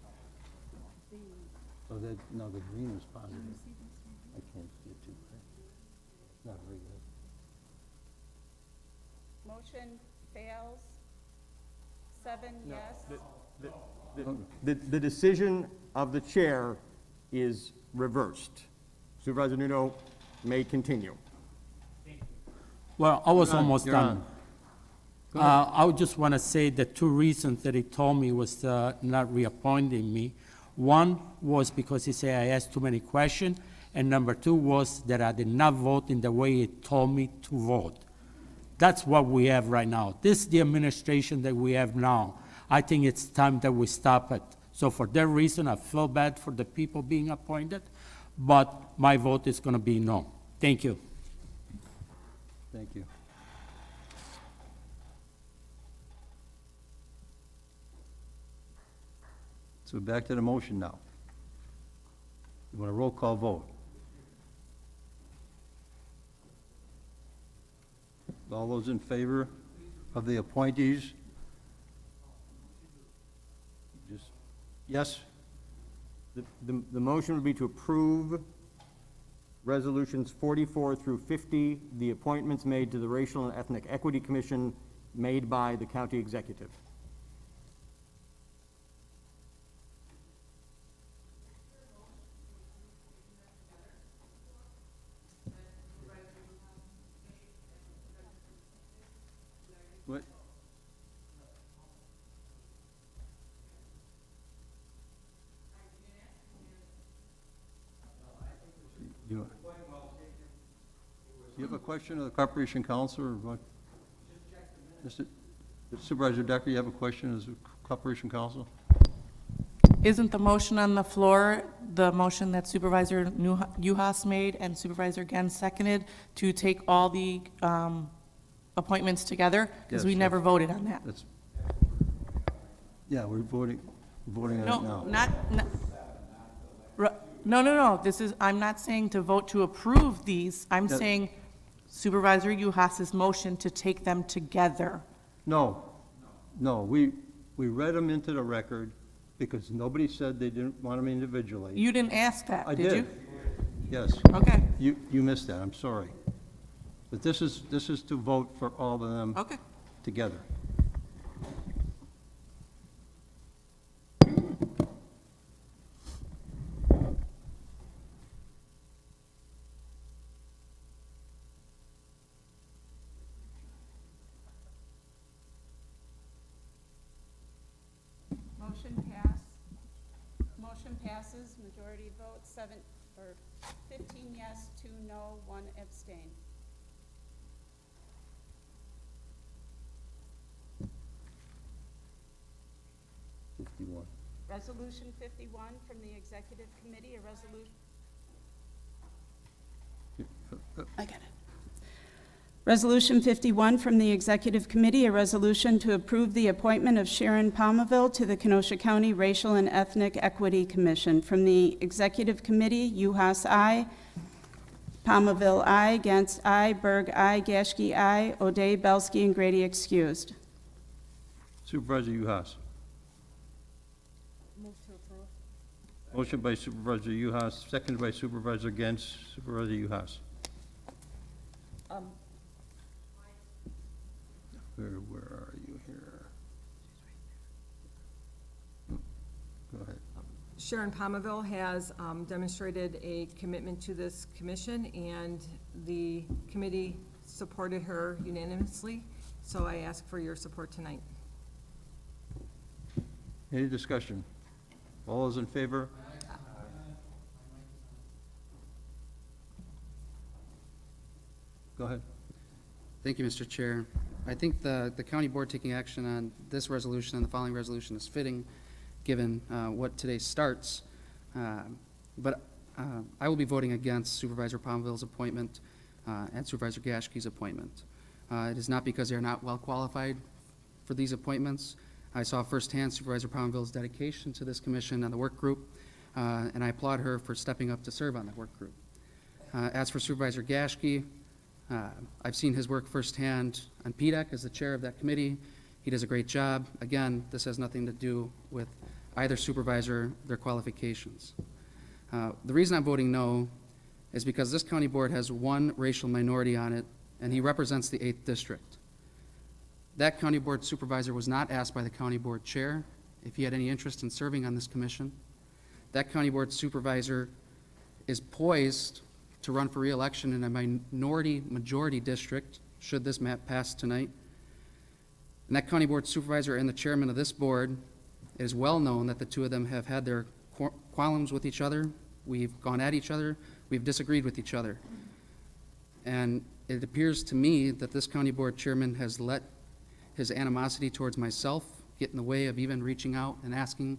Oh, that, no, the green is positive. I can't see it too, right? Not very good. Motion fails. 7 yes. The decision of the chair is reversed. Supervisor Nudo may continue. Well, I was You're on, almost you're done. on. Go ahead. I would just want to say the two reasons that he told me was not reappointing me. One was because he said I asked too many questions, and number two was that I did not vote in the way he told me to vote. That's what we have right now. This is the administration that we have now. I think it's time that we stop it. So for that reason, I feel bad for the people being appointed, but my vote is going to be no. Thank you. Thank you. So back to the motion now. You want a roll call vote? All those in favor of the appointees? Just, yes? The motion would be to approve resolutions 44 through 50, the appointments made to the Racial and Ethnic Equity Commission made by the county executive. What? You have a question of the Corporation Counsel, or what? Supervisor Decker, you have a question as a Corporation Counsel? Isn't the motion on the floor the motion that Supervisor Uhas made and Supervisor Gens seconded to take all the appointments together? Because Yes, we yes. never voted on that. That's, yeah, we're voting on it No, now. no. This is, I'm not saying to vote to approve these. I'm That- saying Supervisor Uhas's motion to take them together. No, we read them into the record because nobody said they didn't want them individually. You didn't ask that, I did you? Yes. Okay. You missed that, I'm sorry. But this is to vote for all of them Okay. together. Motion passes, majority vote, 15 yes, 2 no, 1 abstain. Resolution 51 from the Executive Committee, a resolution. I got it. Resolution 51 from the Executive Committee, a resolution to approve the appointment of Sharon Palmerville to the Kenosha County Racial and Ethnic Equity Commission. From the Executive Committee, Uhas, aye. Palmerville, aye. Gens, aye. Berg, aye. Gashke, aye. O'Day, Belsky, and Grady excused. Supervisor Uhas. Move to approve. Motion by Supervisor Uhas, seconded by Supervisor Gens. Supervisor Uhas. Where are you here? Go ahead. Sharon Palmerville has demonstrated a commitment to this commission, and the committee supported her unanimously, so I ask for your support tonight. Any discussion? All those in favor? Go ahead. Thank you, Mr. Chair. I think the county board taking action on this resolution and the following resolution is fitting, given what today starts. But I will be voting against Supervisor Palmerville's appointment and Supervisor Gashke's appointment. It is not because they are not well qualified for these appointments. I saw firsthand Supervisor Palmerville's dedication to this commission and the work group, and I applaud her for stepping up to serve on the work group. As for Supervisor Gashke, I've seen his work firsthand on PDEC as the chair of that committee. He does a great job. Again, this has nothing to do with either supervisor, their qualifications. The reason I'm voting no is because this county board has one racial minority on it, and he represents the 8th district. That county board supervisor was not asked by the county board chair if he had any interest in serving on this commission. That county board supervisor is poised to run for re-election in a minority majority district should this map pass tonight. And that county board supervisor and the chairman of this board, it is well known that the two of them have had their qualms with each other. We've gone at each other. We've disagreed with each other. And it appears to me that this county board chairman has let his animosity towards myself get in the way of even reaching out and asking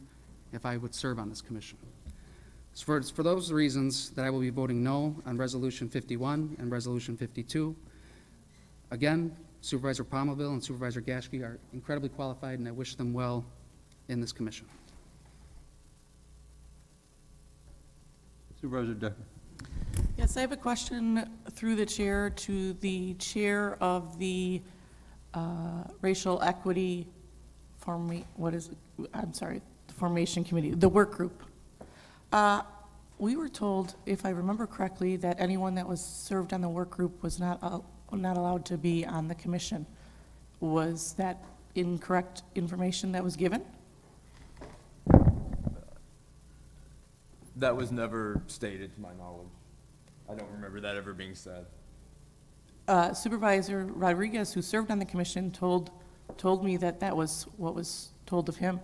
if I would serve on this commission. It's for those reasons that I will be voting no on Resolution 51 and Resolution 52. Again, Supervisor Palmerville and Supervisor Gashke are incredibly qualified, and I wish them well in this commission. Supervisor Decker. Yes, I have a question through the chair to the chair of the Racial Equity the Formation Committee, the work group. We were told, if I remember correctly, that anyone that was served on the work group was not allowed to be on the commission. Was that incorrect information that was given? That was never stated to my knowledge. I don't remember that ever being said. Supervisor Rodriguez, who served on the commission, told me that that was what was told of him.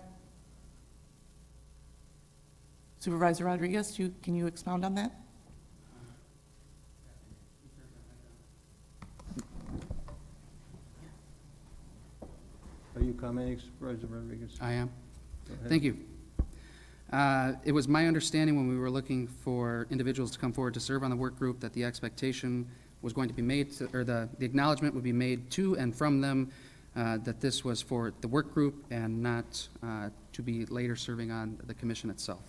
Supervisor Rodriguez, can you expound on that? Are you commenting, Supervisor Rodriguez? I am. Go ahead. Thank you. It was my understanding when we were looking for individuals to come forward to serve on the work group that the expectation was going to be made, or the acknowledgement would be made to and from them that this was for the work group and not to be later serving on the commission itself.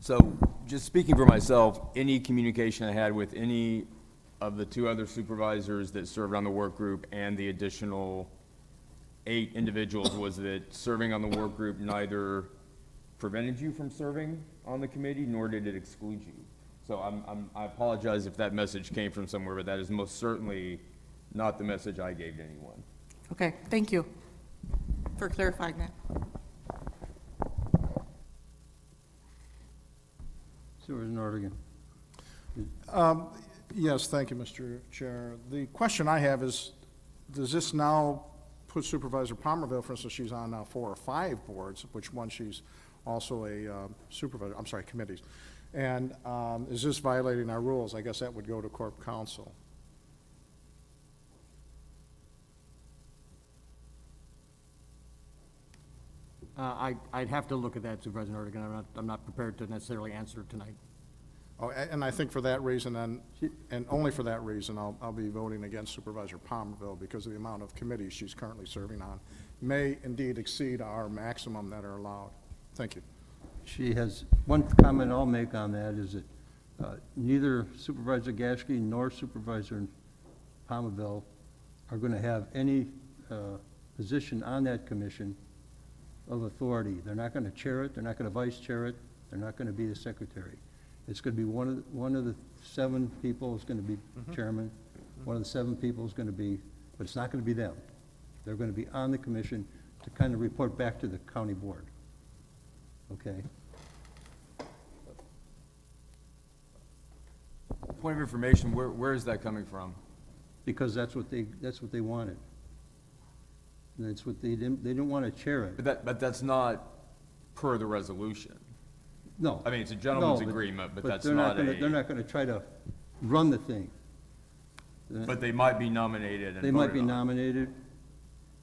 So, just speaking for myself, any communication I had with any of the two other supervisors that served on the work group and the additional 8 individuals was that serving on the work group neither prevented you from serving on the committee, nor did it exclude you. So I apologize if that message came from somewhere, but that is most certainly not the message I gave to anyone. Okay, thank you for clarifying that. Supervisor Nordigan. Yes, thank you, Mr. Chair. The question I have is, does this now put Supervisor Palmerville, for instance, she's on 4 or 5 boards, which one she's also a supervisor, I'm sorry, committees. And is this violating our rules? I guess that would go to Corp Counsel. I'd have to look at that, Supervisor Nordigan. I'm not prepared to necessarily answer tonight. Oh, and I think for that reason, and only for that reason, I'll be voting against Supervisor Palmerville because of the amount of committees she's currently serving on may indeed exceed our maximum that are allowed. Thank you. She has, one comment I'll make on that is that neither Supervisor Gashke nor Supervisor Palmerville are going to have any position on that commission of authority. They're not going to chair it, they're not going to vice chair it, they're not going to be the secretary. It's going to be one of the 7 people is going to be chairman, one of the 7 people is going to be, but it's not going to be them. They're going to be on the commission to kind of report back to the county board. Okay? Point of information, where is that coming from? Because that's what they wanted. And that's what they didn't want to chair it. But that's not per the resolution. No. I mean, it's a gentleman's agreement, but that's they're not They're not going to try to run the thing. But they might be nominated and They might voted be on. nominated.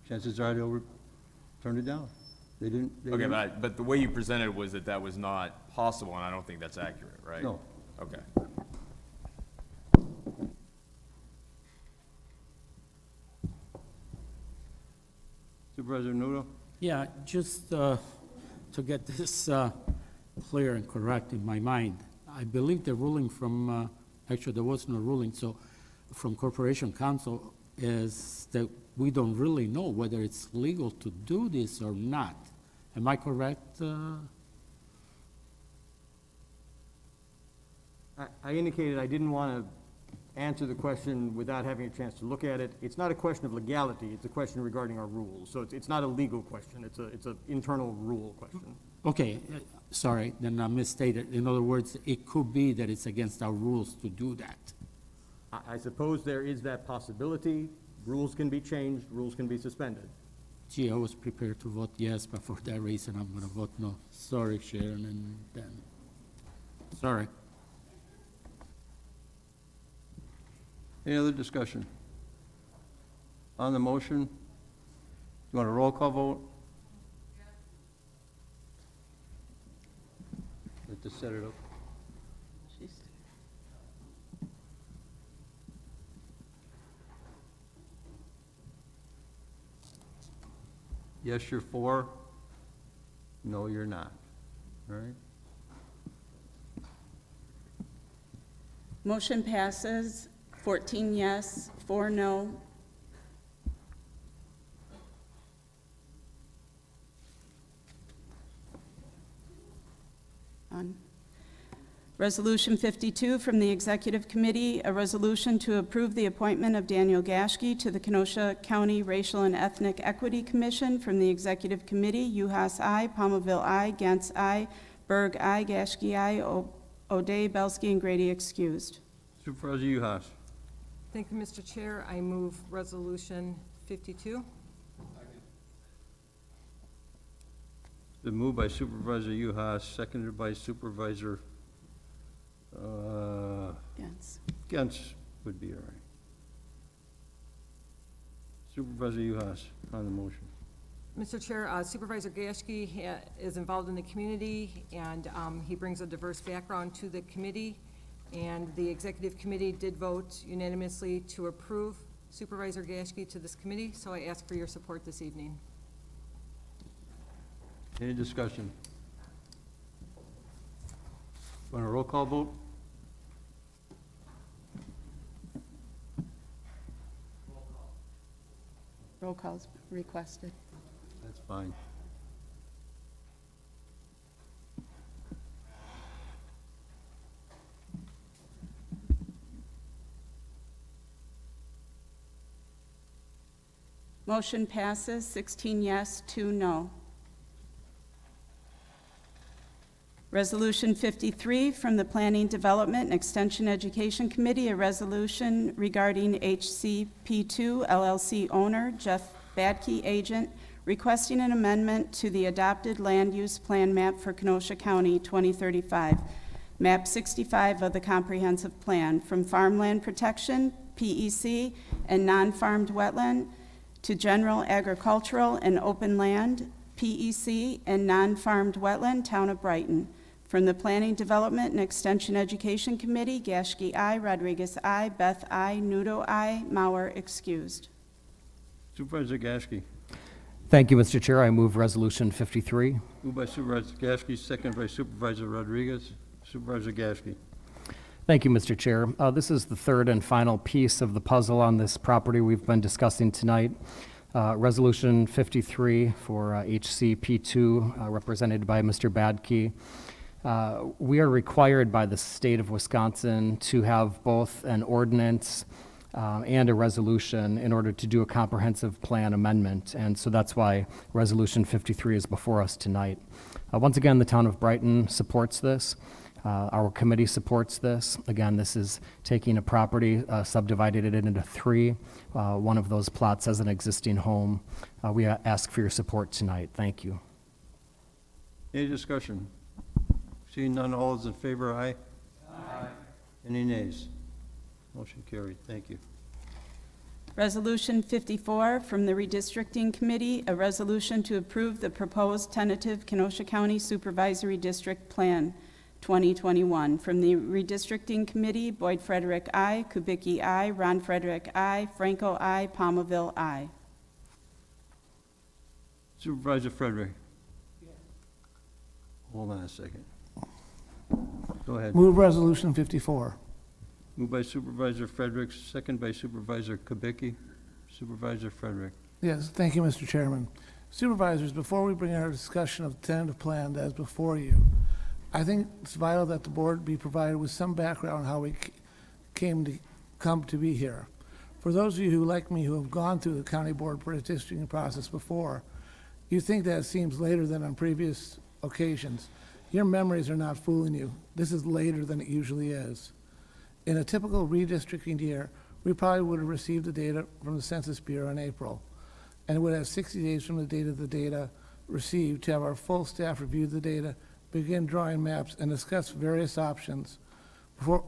Chances are they'll turn it down. They didn't. Okay, but the way you presented was that was not possible, and I don't think that's accurate, right? No. Okay. Supervisor Nudo? Yeah, just to get this clear and correct in my mind, I believe the ruling from, actually there was no ruling, so from Corporation Counsel is that we don't really know whether it's legal to do this or not. Am I correct? I indicated I didn't want to answer the question without having a chance to look at it. It's not a question of legality, it's a question regarding our rules. So it's not a legal question, it's an internal rule question. Okay, sorry, then I misstated. In other words, it could be that it's against our rules to do that. I suppose there is that possibility. Rules can be changed, rules can be suspended. Gee, I was prepared to vote yes, but for that reason, I'm gonna vote no. Sorry, Sharon, and then, sorry. Any other discussion? On the motion, you want a roll call vote? Let's just set it up. Yes, you're for. No, you're not. All right? Motion passes, 14 yes, 4 no. On. Resolution 52 from the Executive Committee, a resolution to approve the appointment of Daniel Gashke to the Kenosha County Racial and Ethnic Equity Commission. From the Executive Committee, Uhas I, Palmerville I, Gantz I, Berg I, Gashke I, O'Day, Belsky, and Grady excused. Supervisor Uhas. Thank you, Mr. Chair. I move Resolution 52. Been moved by Supervisor Uhas, seconded by Supervisor Gantz. Gantz would be all right. Supervisor Uhas on the motion. Mr. Chair, Supervisor Gashke is involved in the community, and he brings a diverse background to the committee, and the Executive Committee did vote unanimously to approve Supervisor Gashke to this committee, so I ask for your support this evening. Any discussion? Want a roll call vote? Roll calls requested. That's fine. Motion passes, 16 yes, 2 no. Resolution 53 from the Planning, Development, and Extension Education Committee, a resolution regarding HCP2 LLC owner Jeff Badke, agent, requesting an amendment to the adopted land use plan map for Kenosha County 2035, map 65 of the comprehensive plan, from farmland protection, PEC, and non-farmed wetland to general agricultural and open land, PEC, and non-farmed wetland, Town of Brighton. From the Planning, Development, and Extension Education Committee, Gashke I, Rodriguez I, Beth I, Nudo I, Mauer excused. Supervisor Gashke. Thank you, Mr. Chair. I move Resolution 53. Moved by Supervisor Gashke, seconded by Supervisor Rodriguez. Supervisor Gashke. Thank you, Mr. Chair. This is the third and final piece of the puzzle on this property we've been discussing tonight. Resolution 53 for HCP2, represented by Mr. Badke. We are required by the state of Wisconsin to have both an ordinance and a resolution in order to do a comprehensive plan amendment, and so that's why Resolution 53 is before us tonight. Once again, the town of Brighton supports this. Our committee supports this. Again, this is taking a property, subdivided it into 3. One of those plots as an existing home. We ask for your support tonight. Thank you. Any discussion? Seeing none, all is in favor, aye? Aye. Any nays? Motion carried. Thank you. Resolution 54 from the Redistricting Committee, a resolution to approve the proposed tentative Kenosha County Supervisory District Plan 2021. From the Redistricting Committee, Boyd Frederick I, Kubicki I, Ron Frederick I, Franco I, Palmerville I. Supervisor Frederick. Hold on a second. Go ahead. Move Resolution 54. Moved by Supervisor Frederick, second by Supervisor Kubicki. Supervisor Frederick. Yes, thank you, Mr. Chairman. Supervisors, before we bring our discussion of the tentative plan that is before you, I think it's vital that the board be provided with some background on how we come to be here. For those of you who, like me, who have gone through the county board redistricting process before, you think that it seems later than on previous occasions. Your memories are not fooling you. This is later than it usually is. In a typical redistricting year, we probably would have received the data from the Census Bureau in April, and would have 60 days from the date of the data received to have our full staff review the data, begin drawing maps, and discuss various options before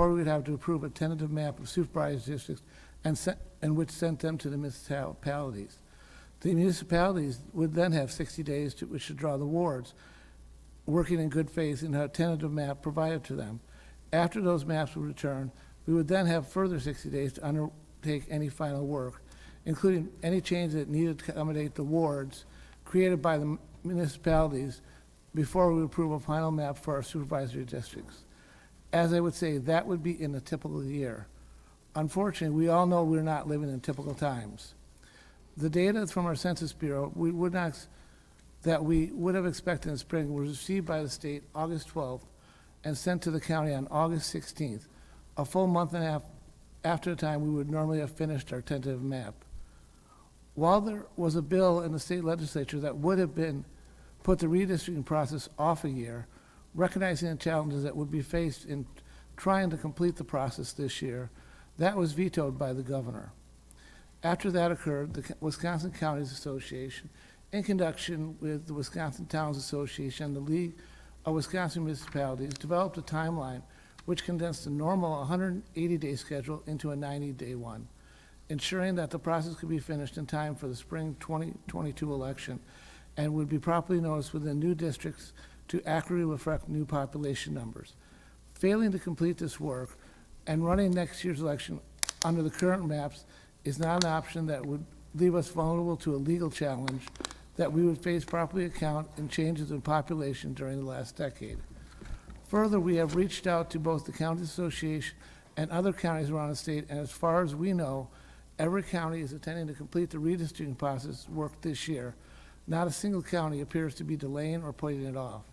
we would have to approve a tentative map of supervised districts and which sent them to the municipalities. The municipalities would then have 60 days to which to draw the wards, working in good faith and have a tentative map provided to them. After those maps were returned, we would then have further 60 days to undertake any final work, including any change that needed to accommodate the wards created by the municipalities before we approve a final map for our supervisory districts. As I would say, that would be in a typical year. Unfortunately, we all know we're not living in typical times. The data from our Census Bureau that we would have expected in spring was received by the state August 12th and sent to the county on August 16th, a full month and a half after the time we would normally have finished our tentative map. While there was a bill in the state legislature that would have put the redistricting process off a year, recognizing the challenges that would be faced in trying to complete the process this year, that was vetoed by the governor. After that occurred, the Wisconsin Counties Association, in conjunction with the Wisconsin Towns Association and the League of Wisconsin Municipalities, developed a timeline which condensed a normal 180-day schedule into a 90-day one, ensuring that the process could be finished in time for the spring 2022 election and would be properly noticed within new districts to accurately reflect new population numbers. Failing to complete this work and running next year's election under the current maps is not an option that would leave us vulnerable to a legal challenge that we would face properly account in changes in population during the last decade. Further, we have reached out to both the County Association and other counties around the state, and as far as we know, every county is intending to complete the redistricting process work this year. Not a single county appears to be delaying or putting it off.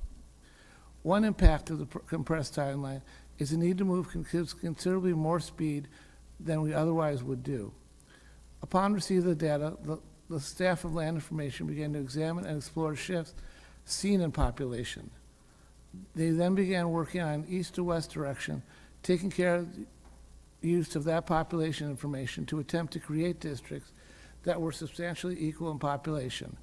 One impact of the compressed timeline is the need to move considerably more speed than we otherwise would do. Upon receipt of the data, the staff of Land Information began to examine and explore shifts seen in population. They then began working on east to west direction, taking care of the use of that population information to attempt to create districts that were substantially equal in population,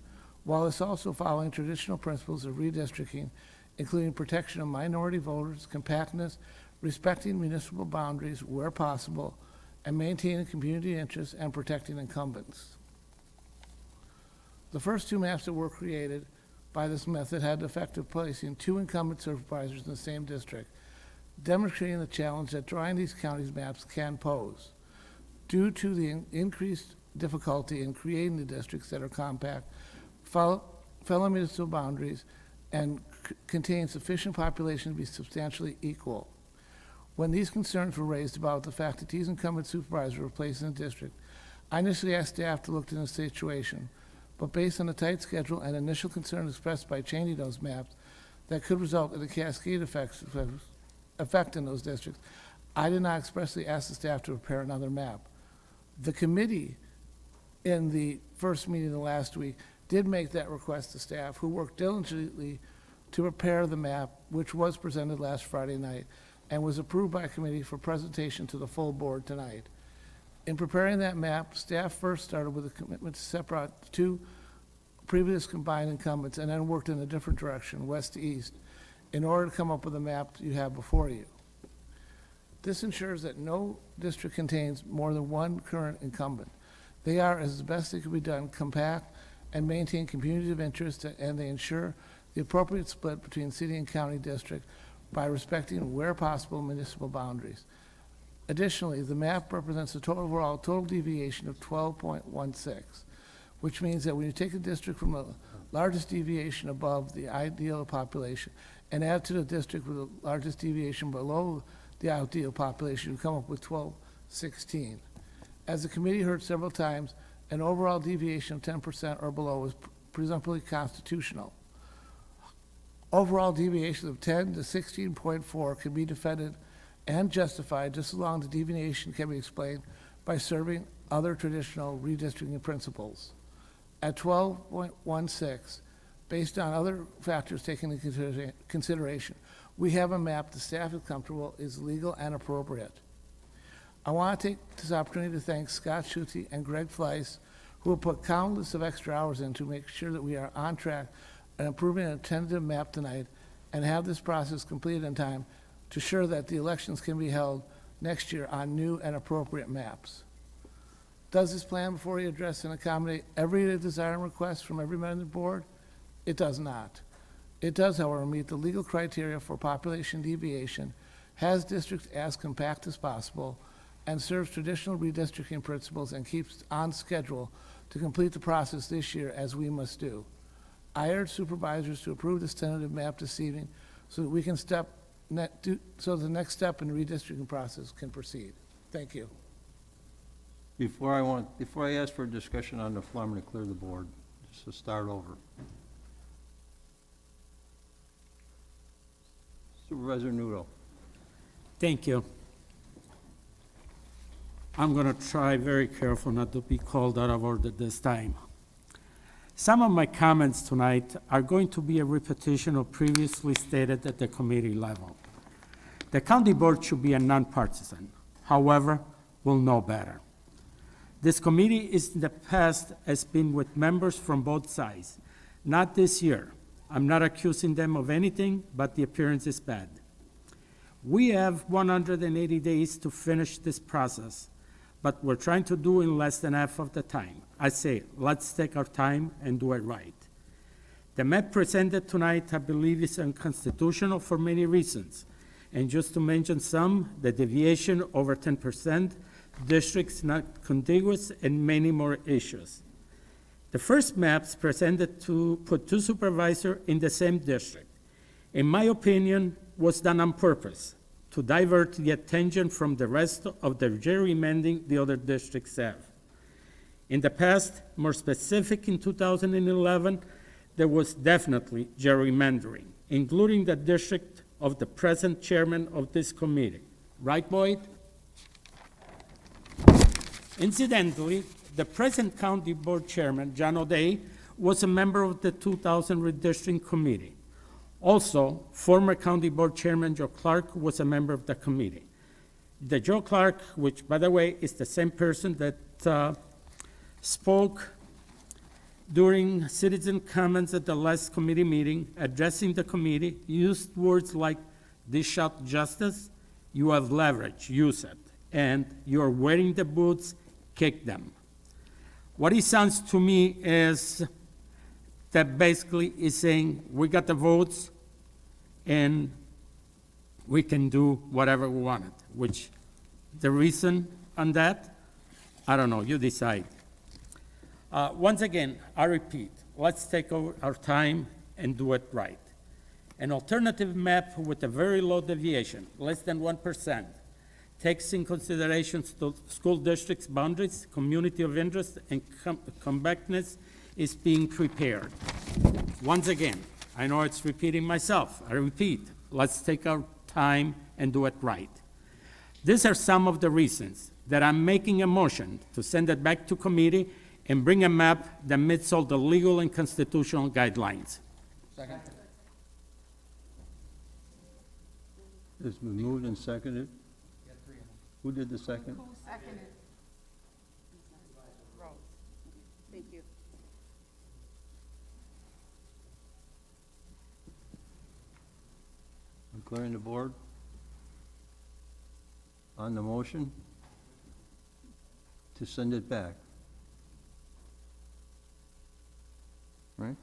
while it's also following traditional principles of redistricting, including protection of minority voters, compactness, respecting municipal boundaries where possible, and maintaining community interests and protecting incumbents. The first two maps that were created by this method had the effect of placing two incumbent supervisors in the same district, demonstrating the challenge that drawing these counties maps can pose. Due to the increased difficulty in creating the districts that are compact, fellow municipal boundaries, and contain sufficient population to be substantially equal. When these concerns were raised about the fact that these incumbent supervisors were placed in the district, I initially asked staff to look into the situation, but based on the tight schedule and initial concern expressed by changing those maps that could result in a cascade effect in those districts, I did not expressly ask the staff to prepare another map. The committee, in the first meeting of the last week, did make that request to staff, who worked diligently to prepare the map, which was presented last Friday night and was approved by committee for presentation to the full board tonight. In preparing that map, staff first started with a commitment to separate two previous combined incumbents and then worked in a different direction, west to east, in order to come up with a map you have before you. This ensures that no district contains more than one current incumbent. They are, as best they can be done, compact and maintain communities of interest, and they ensure the appropriate split between city and county district by respecting, where possible, municipal boundaries. Additionally, the map represents a total deviation of 12.16, which means that when you take a district from the largest deviation above the ideal population and add to the district with the largest deviation below the ideal population, you come up with 1216. As the committee heard several times, an overall deviation of 10% or below is presumptively constitutional. Overall deviations of 10 to 16.4 can be defended and justified just as long as the deviation can be explained by serving other traditional redistricting principles. At 12.16, based on other factors taken into consideration. We have a map the staff is comfortable is legal and appropriate. I want to take this opportunity to thank Scott Schutte and Greg Fleiss, who have put countless of extra hours in to make sure that we are on track and approving a tentative map tonight and have this process completed in time to ensure that the elections can be held next year on new and appropriate maps. Does this plan before you address and accommodate every desire and request from every member of the board? It does not. It does, however, meet the legal criteria for population deviation, has districts as compact as possible, and serves traditional redistricting principles and keeps on schedule to complete the process this year as we must do. I urge supervisors to approve this tentative map this evening so that we can so the next step in the redistricting process can proceed. Thank you. Before I ask for a discussion on the floor, I'm going to clear the board, just to start over. Supervisor Nudo. Thank you. I'm going to try very careful not to be called out of order this time. Some of my comments tonight are going to be a repetition of previously stated at the committee level. The county board should be a nonpartisan. However, we'll know better. This committee in the past has been with members from both sides. Not this year. I'm not accusing them of anything, but the appearance is bad. We have 180 days to finish this process, but we're trying to do in less than half of the time. I say, let's take our time and do it right. The map presented tonight, I believe, is unconstitutional for many reasons. And just to mention some, the deviation over 10%, districts not contiguous, and many more issues. The first maps presented to put two supervisors in the same district, in my opinion, was done on purpose to divert the attention from the rest of the gerrymandering the other districts have. In the past, more specific in 2011, there was definitely gerrymandering, including the district of the present chairman of this committee. Right, Boyd? Incidentally, the present county board chairman, John O'Day, was a member of the 2000 Redistricting Committee. Also, former county board chairman Joe Clark was a member of the committee. The Joe Clark, which, by the way, is the same person that spoke during citizen comments at the last committee meeting, addressing the committee, used words like, dish out justice, you have leverage, use it, and you're wearing the boots, kick them. What it sounds to me is that basically is saying, we got the votes, and we can do whatever we wanted, which the reason on that, I don't know, you decide. Once again, I repeat, let's take our time and do it right. An alternative map with a very low deviation, less than 1%, takes in consideration school districts' boundaries, community of interest, and compactness is being prepared. Once again, I know it's repeating myself. I repeat, let's take our time and do it right. These are some of the reasons that I'm making a motion to send it back to committee and bring a map that meets all the legal and constitutional guidelines. Second. It's been moved and seconded. Who did the second? Seconded. Thank you. I'm clearing the board. On the motion to send it back. Right?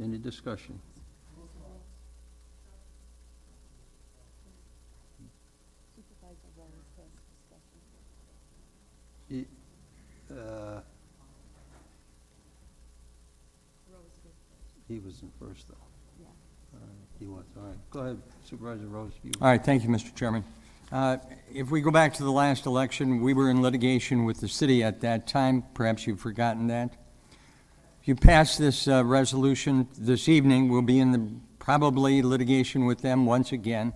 Any discussion? He was in first, though. Yeah. He was, all right. Go ahead, Supervisor Rose. All right, thank you, Mr. Chairman. If we go back to the last election, we were in litigation with the city at that time. Perhaps you've forgotten that. If you pass this resolution this evening, we'll be in the probably litigation with them once again.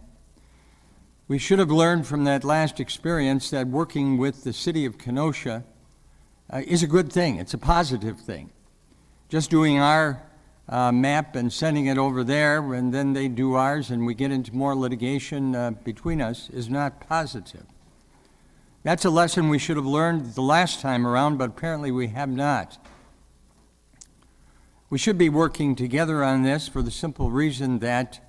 We should have learned from that last experience that working with the city of Kenosha is a good thing. It's a positive thing. just doing our map and sending it over there, and then they do ours, and we get into more litigation between us, is not positive. That's a lesson we should have learned the last time around, but apparently we have not. We should be working together on this for the simple reason that,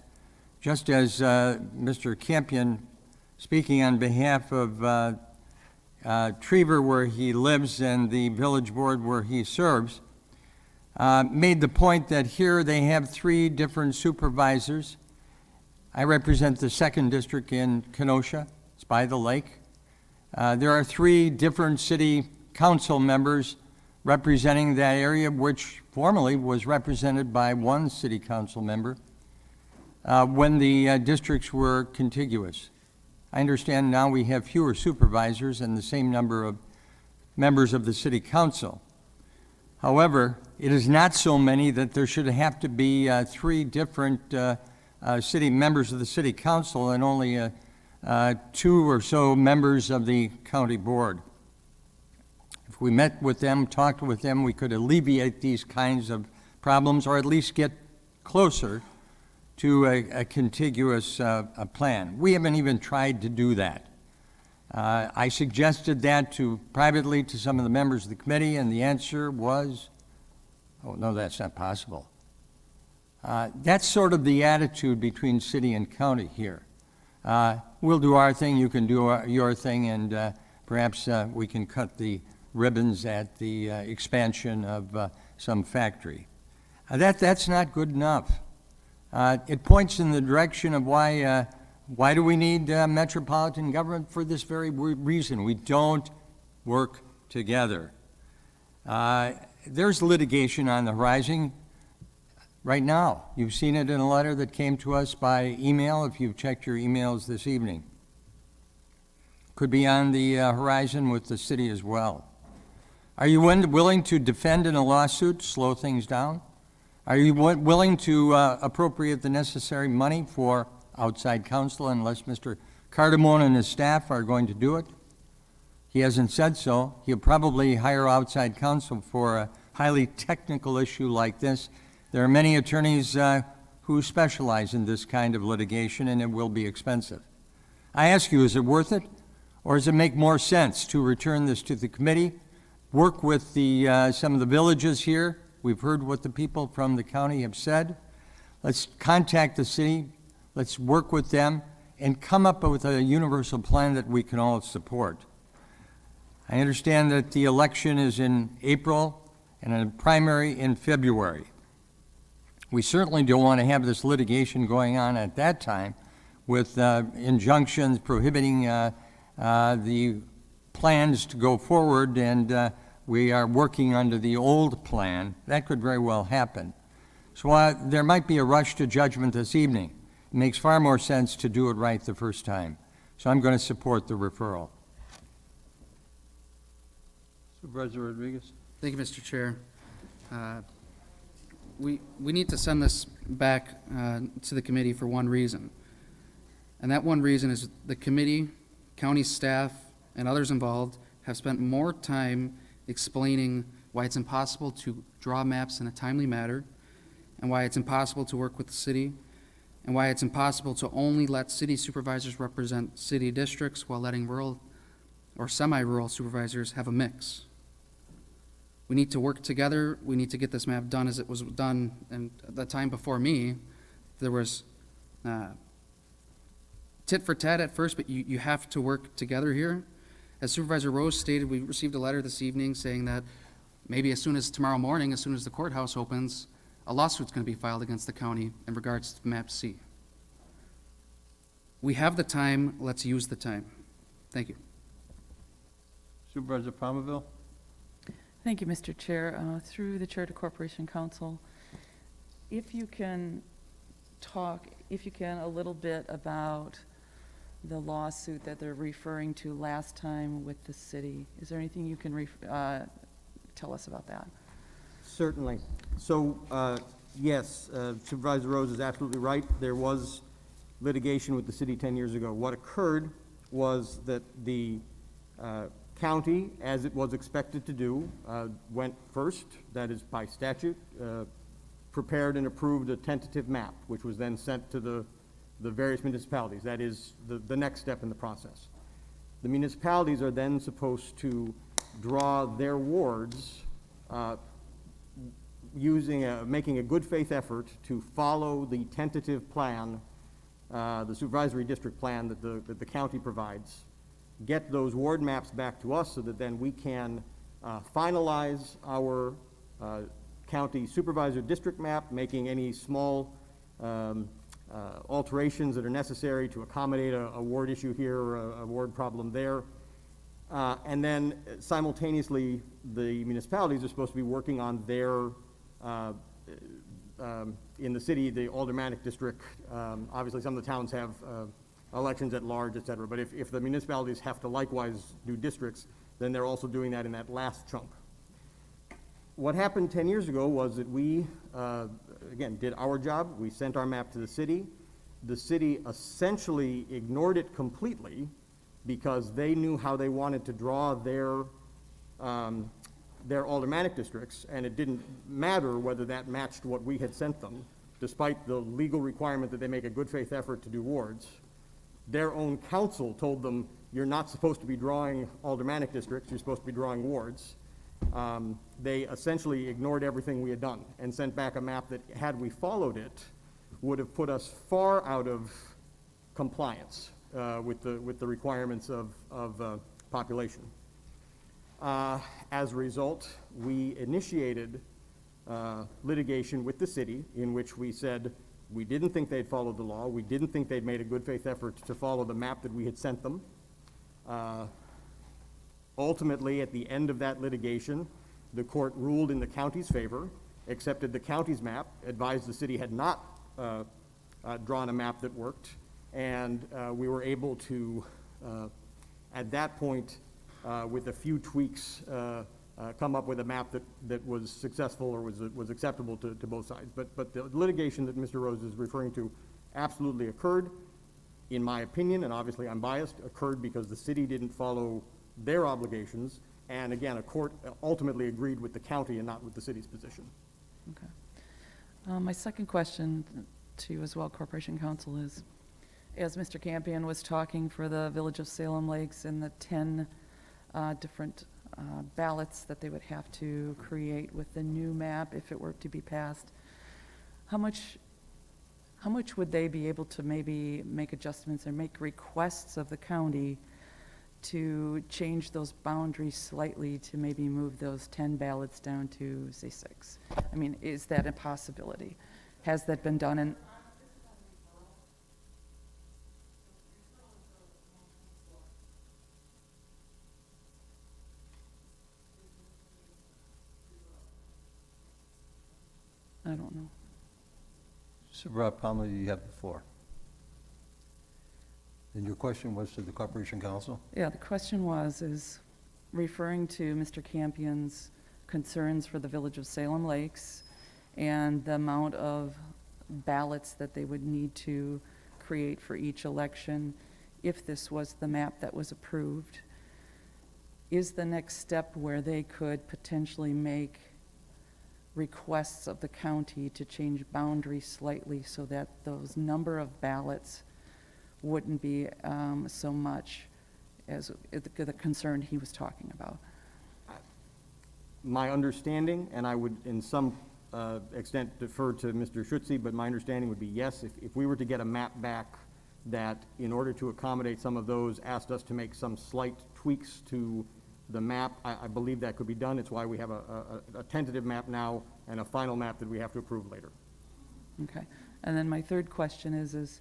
just as Mr. Campion, speaking on behalf of Trevor, where he lives, and the village board where he serves, made the point that here they have 3 different supervisors. I represent the 2nd district in Kenosha. It's by the lake. There are 3 different city council members representing that area, which formerly was represented by 1 city council member when the districts were contiguous. I understand now we have fewer supervisors and the same number of members of the city council. However, it is not so many that there should have to be 3 different city members of the city council and only 2 or so members of the county board. If we met with them, talked with them, we could alleviate these kinds of problems, or at least get closer to a contiguous plan. We haven't even tried to do that. I suggested that privately to some of the members of the committee, and the answer was, oh, no, that's not possible. That's sort of the attitude between city and county here. We'll do our thing, you can do your thing, and perhaps we can cut the ribbons at the expansion of some factory. That's not good enough. It points in the direction of why do we need metropolitan government? For this very reason. We don't work together. There's litigation on the horizon right now. You've seen it in a letter that came to us by email, if you've checked your emails this evening. Could be on the horizon with the city as well. Are you willing to defend in a lawsuit, slow things down? Are you willing to appropriate the necessary money for outside counsel, unless Mr. Cardamone and his staff are going to do it? He hasn't said so. He'll probably hire outside counsel for a highly technical issue like this. There are many attorneys who specialize in this kind of litigation, and it will be expensive. I ask you, is it worth it? Or does it make more sense to return this to the committee, work with some of the villages here? We've heard what the people from the county have said. Let's contact the city, let's work with them, and come up with a universal plan that we can all support. I understand that the election is in April and a primary in February. We certainly don't want to have this litigation going on at that time with injunctions prohibiting the plans to go forward, and we are working under the old plan. That could very well happen. So there might be a rush to judgment this evening. It makes far more sense to do it right the first time. So I'm going to support the referral. Supervisor Rodriguez. Thank you, Mr. Chair. We need to send this back to the committee for one reason. And that one reason is the committee, county staff, and others involved have spent more time explaining why it's impossible to draw maps in a timely manner, and why it's impossible to work with the city, and why it's impossible to only let city supervisors represent city districts while letting rural or semi-rural supervisors have a mix. We need to work together. We need to get this map done as it was done. And at the time before me, there was tit for tat at first, but you have to work together here. As Supervisor Rose stated, we received a letter this evening saying that maybe as soon as tomorrow morning, as soon as the courthouse opens, a lawsuit's going to be filed against the county in regards to map C. We have the time. Let's use the time. Thank you. Supervisor Palmerville. Thank you, Mr. Chair. Through the Chair to Corporation Council, if you can talk, a little bit about the lawsuit that they're referring to last time with the city. Is there anything you can tell us about that? Certainly. So, yes, Supervisor Rose is absolutely right. There was litigation with the city 10 years ago. What occurred was that the county, as it was expected to do, went first, that is by statute, prepared and approved a tentative map, which was then sent to the various municipalities. That is the next step in the process. The municipalities are then supposed to draw their wards making a good faith effort to follow the tentative plan, the supervisory district plan that the county provides, get those ward maps back to us so that then we can finalize our county supervisor district map, making any small alterations that are necessary to accommodate a ward issue here or a ward problem there. And then simultaneously, the municipalities are supposed to be working on their, in the city, the aldermanic district. Obviously, some of the towns have elections at large, et cetera. But if the municipalities have to likewise do districts, then they're also doing that in that last chunk. What happened 10 years ago was that we, again, did our job. We sent our map to the city. The city essentially ignored it completely because they knew how they wanted to draw their aldermanic districts, and it didn't matter whether that matched what we had sent them, despite the legal requirement that they make a good faith effort to do wards. Their own council told them, you're not supposed to be drawing aldermanic districts, you're supposed to be drawing wards. They essentially ignored everything we had done and sent back a map that, had we followed it, would have put us far out of compliance with the requirements of population. As a result, we initiated litigation with the city in which we said we didn't think they'd followed the law, we didn't think they'd made a good faith effort to follow the map that we had sent them. Ultimately, at the end of that litigation, the court ruled in the county's favor, accepted the county's map, advised the city had not drawn a map that worked, and we were able to, at that point, with a few tweaks, come up with a map that was successful or was acceptable to both sides. But the litigation that Mr. Rose is referring to absolutely occurred, in my opinion, and obviously I'm biased, occurred because the city didn't follow their obligations, and again, a court ultimately agreed with the county and not with the city's position. Okay. My second question to you as well, Corporation Counsel, is, as Mr. Campion was talking for the Village of Salem Lakes and the 10 different ballots that they would have to create with the new map if it were to be passed, how much would they be able to maybe make adjustments or make requests of the county to change those boundaries slightly to maybe move those 10 ballots down to, say, 6? I mean, is that a possibility? Has that been done? And I don't know. Supervisor Palmer, you have the floor. And your question was to the Corporation Counsel? Yeah, the question is referring to Mr. Campion's concerns for the Village of Salem Lakes and the amount of ballots that they would need to create for each election if this was the map that was approved. Is the next step where they could potentially make requests of the county to change boundaries slightly so that those number of ballots wouldn't be so much as the concern he was talking about? My understanding, and I would in some extent defer to Mr. Schutze, but my understanding would be yes, if we were to get a map back that, in order to accommodate some of those, asked us to make some slight tweaks to the map, I believe that could be done. It's why we have a tentative map now and a final map that we have to approve later. Okay. And then my third question is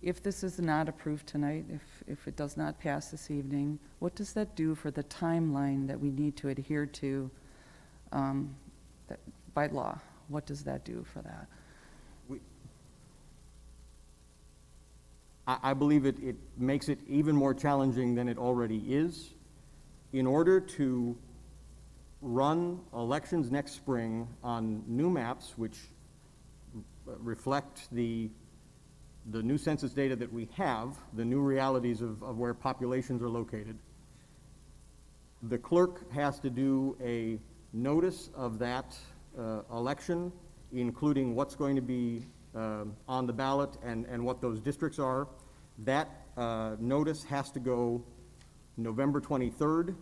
if this is not approved tonight, if it does not pass this evening, what does that do for the timeline that we need to adhere to by law? What does that do for that? I believe it makes it even more challenging than it already is. In order to run elections next spring on new maps, which reflect the new census data that we have, the new realities of where populations are located, The clerk has to do a notice of that election, including what's going to be on the ballot and what those districts are. That notice has to go November 23rd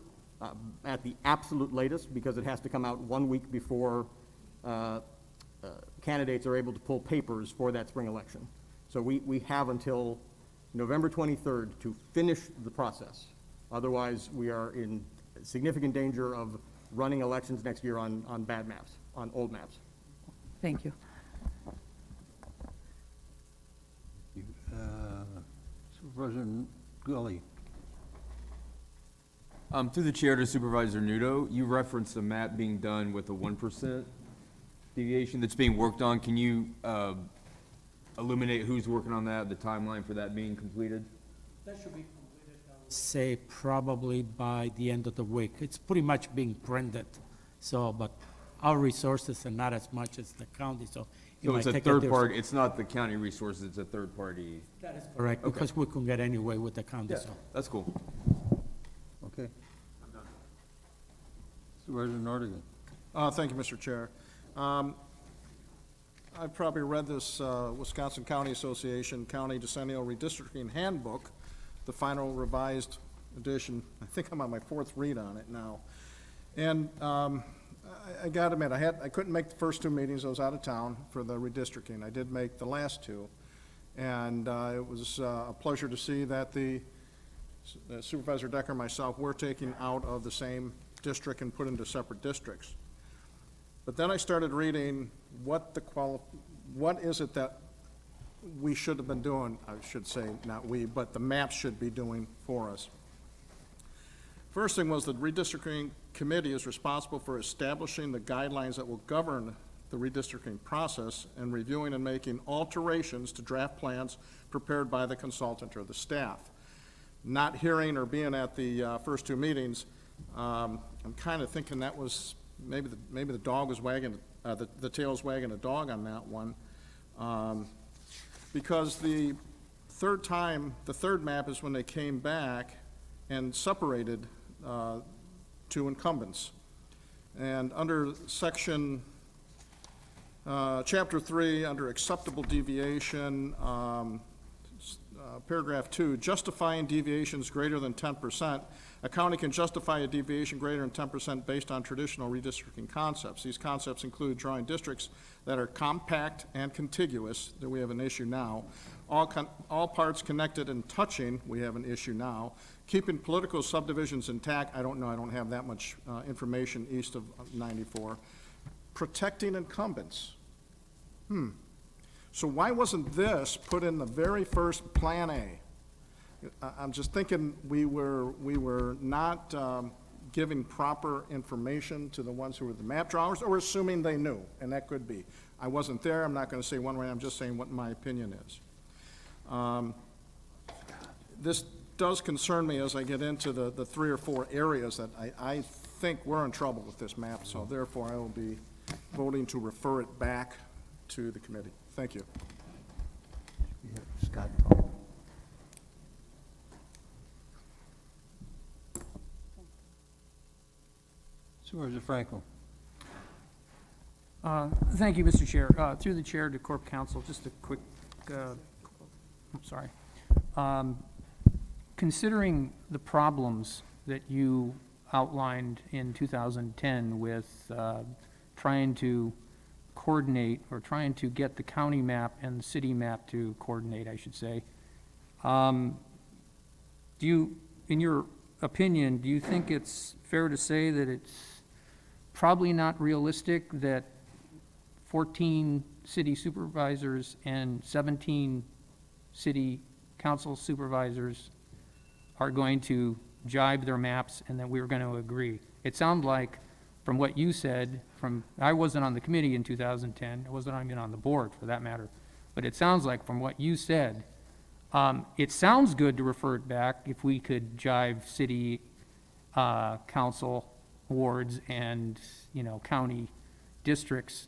at the absolute latest, because it has to come out 1 week before candidates are able to pull papers for that spring election. So we have until November 23rd to finish the process. Otherwise, we are in significant danger of running elections next year on bad maps, on old maps. Thank you. Supervisor Gully. Through the chair to Supervisor Nudo, you referenced a map being done with a 1% deviation that's being worked on. Can you illuminate who's working on that, the timeline for that being completed? That should be completed, I would say, probably by the end of the week. It's pretty much being printed, so, but our resources are not as much as the county, so it So might it's a take third party, it's not the county resources, it's a third party. That is correct, Okay. because we can get anyway with the county, Yeah, so. that's cool. Okay. Supervisor Nordigan. Thank you, Mr. Chair. I've probably read this Wisconsin County Association County Decennial Redistricting Handbook, the final revised edition. I think I'm on my fourth read on it now. And I gotta admit, I couldn't make the first two meetings. I was out of town for the redistricting. I did make the last two. And it was a pleasure to see that the Supervisor Decker and myself were taken out of the same district and put into separate districts. But then I started reading what is it that we should have been doing, I should say, not we, but the maps should be doing for us. First thing was the Redistricting Committee is responsible for establishing the guidelines that will govern the redistricting process and reviewing and making alterations to draft plans prepared by the consultant or the staff. Not hearing or being at the first two meetings, I'm kind of thinking that was maybe the dog was wagging, the tail was wagging a dog on that one, because the third map is when they came back and separated two incumbents. And under section, chapter 3, under acceptable deviation, paragraph 2, justifying deviations greater than 10%. A county can justify a deviation greater than 10% based on traditional redistricting concepts. These concepts include drawing districts that are compact and contiguous, that we have an issue now. All parts connected and touching, we have an issue now. Keeping political subdivisions intact, I don't know, I don't have that much information east of 94. Protecting incumbents. So why wasn't this put in the very first Plan A? I'm just thinking we were not giving proper information to the ones who were the map drawers, or assuming they knew, and that could be. I wasn't there, I'm not going to say one way, I'm just saying what my opinion is. This does concern me as I get into the 3 or 4 areas that I think we're in trouble with this map, so therefore I will be voting to refer it back to the committee. Thank you. Scott. Supervisor Frankel. Thank you, Mr. Chair. Through the chair to Corp Counsel, just a quick, I'm sorry. Considering the problems that you outlined in 2010 with trying to coordinate, or trying to get the county map and the city map to coordinate, I should say, do you, in your opinion, do you think it's fair to say that it's probably not realistic that 14 city supervisors and 17 city council supervisors are going to jibe their maps and that we're going to agree? It sounds like, from what you said, I wasn't on the committee in 2010, I wasn't even on the board for that matter, but it sounds like from what you said, it sounds good to refer it back if we could jive city council wards and, county districts,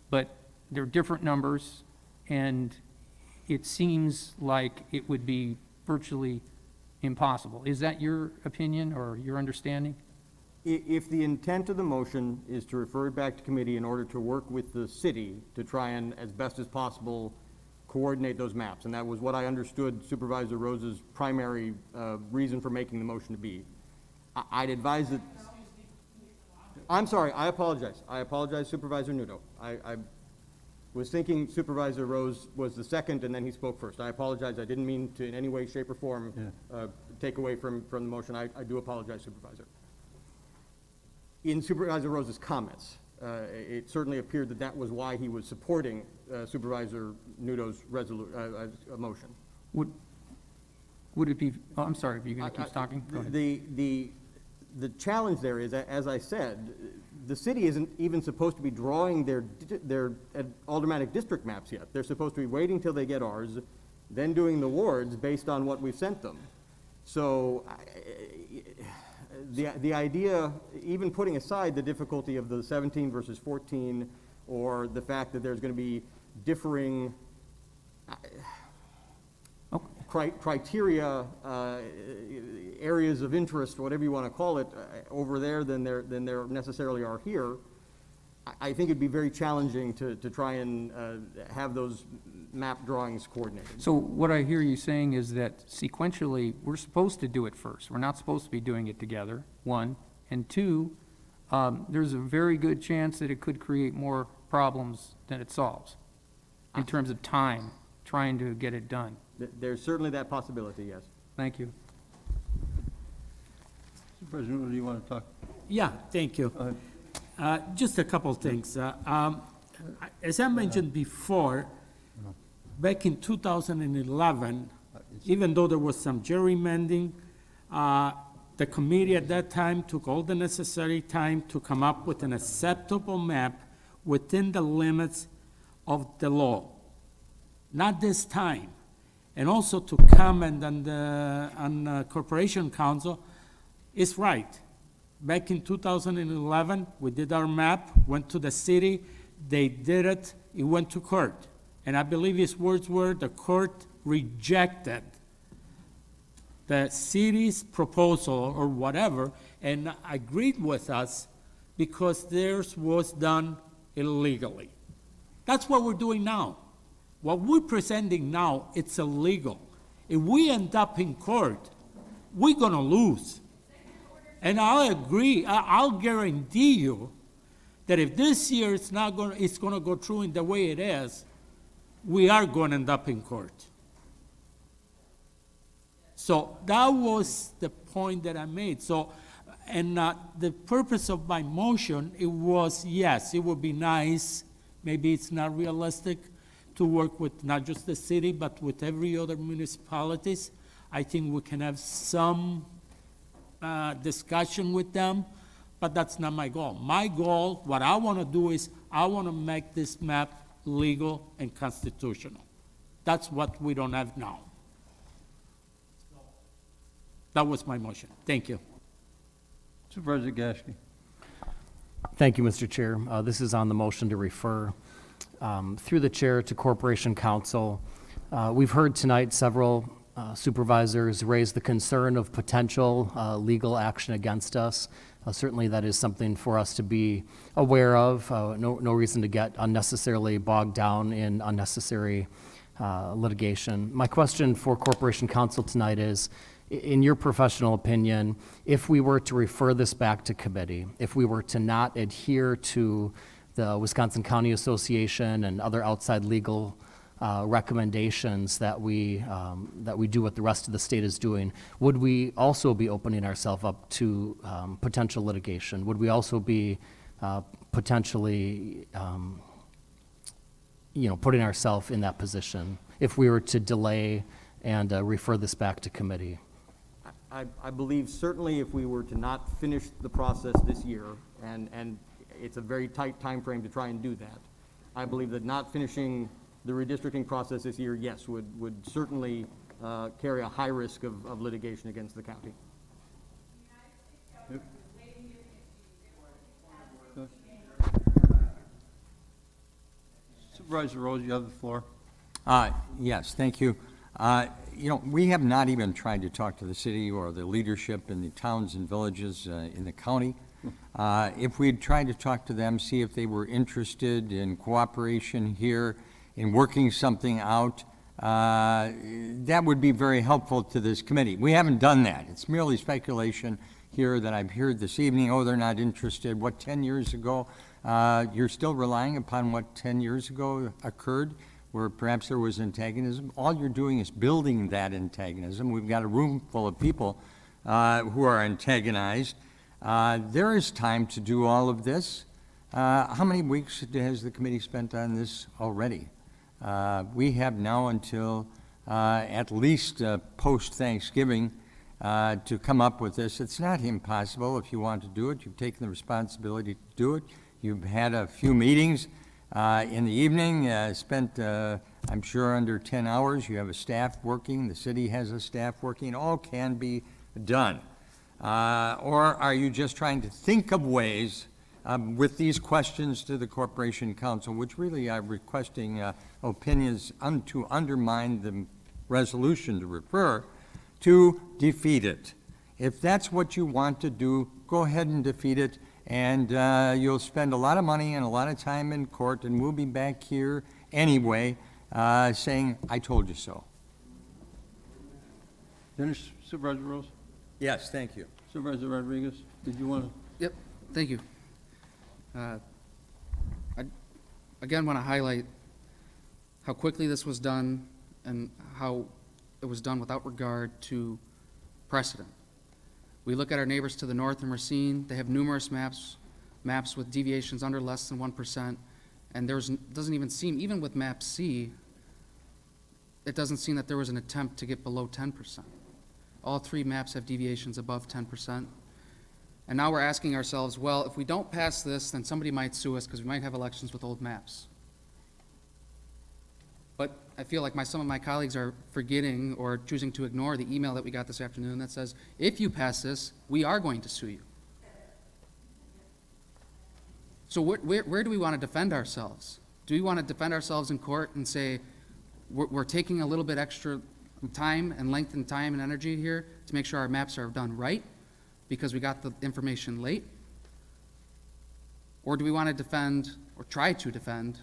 but they're different numbers, and it seems like it would be virtually impossible. Is that your opinion or your understanding? If the intent of the motion is to refer it back to committee in order to work with the city to try and, as best as possible, coordinate those maps, and that was what I understood Supervisor Rose's primary reason for making the motion to be, I'd advise that... I'm sorry, I apologize. I apologize, Supervisor Nudo. I was thinking Supervisor Rose was the second, and then he spoke first. I apologize. I didn't mean to in any way, shape, or form take away from the motion. I do apologize, Supervisor. In Supervisor Rose's comments, it certainly appeared that that was why he was supporting Supervisor Nudo's motion. Would it be, oh, I'm sorry, are you going to keep talking? Go ahead. The challenge there is, as I said, the city isn't even supposed to be drawing their aldermanic district maps yet. They're supposed to be waiting till they get ours, then doing the wards based on what we've sent them. So the idea, even putting aside the difficulty of the 17 versus 14, or the fact that there's going to be differing criteria, areas of interest, whatever you want to call it, over there than there necessarily are here, I think it'd be very challenging to try and have those map drawings coordinated. So what I hear you saying is that sequentially, we're supposed to do it first. We're not supposed to be doing it together, one. And two, there's a very good chance that it could create more problems than it solves in terms of time, trying to get it done. There's certainly that possibility, yes. Thank you. Supervisor Nudo, do you want to talk? Yeah, thank you. Just a couple things. As I mentioned before, back in 2011, even though there was some gerrymandering, the committee at that time took all the necessary time to come up with an acceptable map within the limits of the law. Not this time. And also to comment on the Corporation Council is right. Back in 2011, we did our map, went to the city, they did it, it went to court. And I believe his words were, the court rejected the city's proposal or whatever, and agreed with us because theirs was done illegally. That's what we're doing now. What we're presenting now, it's illegal. If we end up in court, we're gonna lose. And I'll agree, I'll guarantee you that if this year it's gonna go through in the way it is, we are gonna end up in court. So that was the point that I made. So, and the purpose of my motion, it was, yes, it would be nice, maybe it's not realistic, to work with not just the city, but with every other municipalities. I think we can have some discussion with them, but that's not my goal. My goal, what I want to do is, I want to make this map legal and constitutional. That's what we don't have now. That was my motion. Thank you. Supervisor Gashke. Thank you, Mr. Chair. This is on the motion to refer through the chair to Corporation Council. We've heard tonight several supervisors raise the concern of potential legal action against us. Certainly that is something for us to be aware of. No reason to get unnecessarily bogged down in unnecessary litigation. My question for Corporation Council tonight is, in your professional opinion, if we were to refer this back to committee, if we were to not adhere to the Wisconsin County Association and other outside legal recommendations that we do what the rest of the state is doing, would we also be opening ourselves up to potential litigation? Would we also be potentially, putting ourselves in that position if we were to delay and refer this back to committee? I believe certainly if we were to not finish the process this year, and it's a very tight time frame to try and do that, I believe that not finishing the redistricting process this year, yes, would certainly carry a high risk of litigation against the county. Supervisor Rose, you have the floor. Yes, thank you. We have not even tried to talk to the city or the leadership in the towns and villages in the county If we'd tried to talk to them, see if they were interested in cooperation here, in working something out, that would be very helpful to this committee. We haven't done that. It's merely speculation here that I've heard this evening. Oh, they're not interested. What, 10 years ago? You're still relying upon what 10 years ago occurred, where perhaps there was antagonism. All you're doing is building that antagonism. We've got a room full of people who are antagonized. There is time to do all of this. How many weeks has the committee spent on this already? We have now until at least post-Thanksgiving to come up with this. It's not impossible if you want to do it. You've taken the responsibility to do it. You've had a few meetings in the evening, spent, I'm sure, under 10 hours. You have a staff working. The city has a staff working. It all can be done. Or are you just trying to think of ways with these questions to the Corporation Council, which really are requesting opinions to undermine the resolution to refer, to defeat it? If that's what you want to do, go ahead and defeat it, and you'll spend a lot of money and a lot of time in court, and we'll be back here anyway saying, I told you so. Finish, Supervisor Rules? Yes, thank you. Supervisor Rodriguez, did you want to? Yep, thank you. I again want to highlight how quickly this was done and how it was done without regard to precedent. We look at our neighbors to the north in Racine. They have numerous maps with deviations under less than 1%, and doesn't even seem, even with map C, it doesn't seem that there was an attempt to get below 10%. All three maps have deviations above 10%. And now we're asking ourselves, well, if we don't pass this, then somebody might sue us because we might have elections with old maps. But I feel like some of my colleagues are forgetting or choosing to ignore the email that we got this afternoon that says, if you pass this, we are going to sue you. So where do we want to defend ourselves? Do we want to defend ourselves in court and say, we're taking a little bit extra time and length and time and energy here to make sure our maps are done right because we got the information late? Or do we want to defend, or try to defend,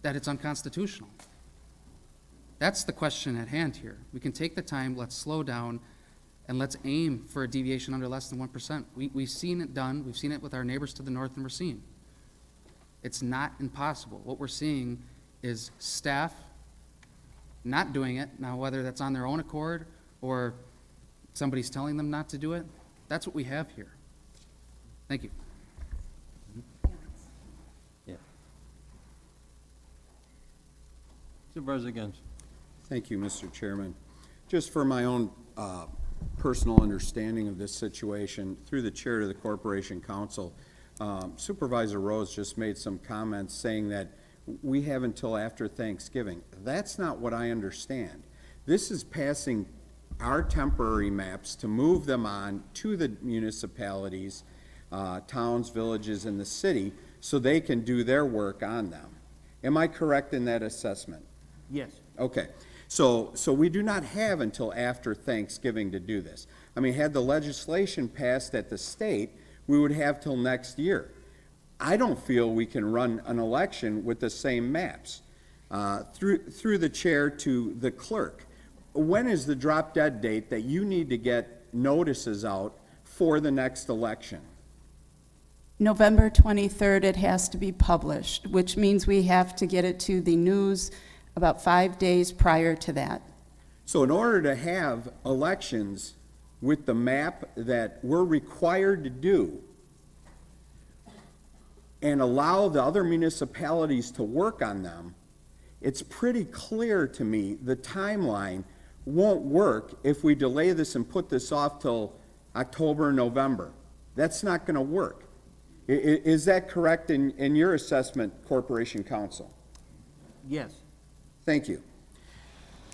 that it's unconstitutional? That's the question at hand here. We can take the time, let's slow down, and let's aim for a deviation under less than 1%. We've seen it done. We've seen it with our neighbors to the north in Racine. It's not impossible. What we're seeing is staff not doing it. Now, whether that's on their own accord or somebody's telling them not to do it, that's what we have here. Thank you. Yeah. Supervisor Gens. Thank you, Mr. Chairman. Just for my own personal understanding of this situation, through the chair to the Corporation Council, Supervisor Rose just made some comments saying that we have until after Thanksgiving. That's not what I understand. This is passing our temporary maps to move them on to the municipalities, towns, villages, and the city so they can do their work on them. Am I correct in that assessment? Yes. Okay. So we do not have until after Thanksgiving to do this. I mean, had the legislation passed at the state, we would have till next year. I don't feel we can run an election with the same maps. Through the chair to the clerk, when is the drop dead date that you need to get notices out for the next election? November 23rd, it has to be published, which means we have to get it to the news about 5 days prior to that. So in order to have elections with the map that we're required to do and allow the other municipalities to work on them, it's pretty clear to me the timeline won't work if we delay this and put this off till October, November. That's not going to work. Is that correct in your assessment, Corporation Council? Yes. Thank you.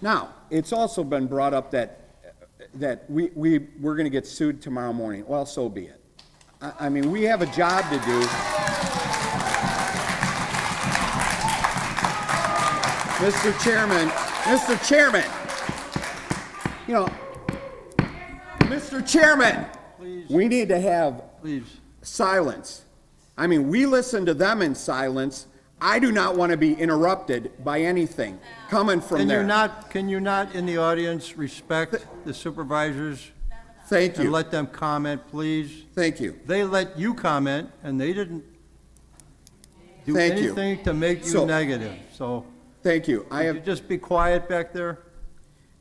Now, it's also been brought up that we're going to get sued tomorrow morning. Well, so be it. I mean, we have a job to do. Mr. Chairman, you know, Mr. Chairman, Please. we need to have Please. silence. I mean, we listen to them in silence. I do not want to be interrupted by anything coming from there. Can you not, in the audience, respect the supervisors? Thank you. And let them comment, please? Thank you. They let you comment, and they didn't do Thank you. anything to make you So- negative, so. Thank you. Could you just be quiet back there?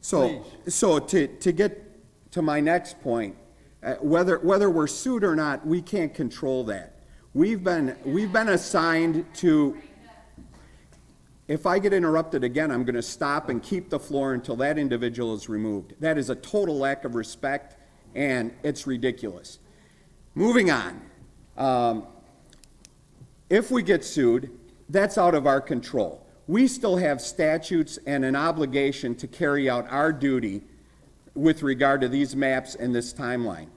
So to get to my next point, whether we're sued or not, we can't control that. We've been assigned to. If I get interrupted again, I'm going to stop and keep the floor until that individual is removed. That is a total lack of respect, and it's ridiculous. Moving on. If we get sued, that's out of our control. We still have statutes and an obligation to carry out our duty with regard to these maps and this timeline.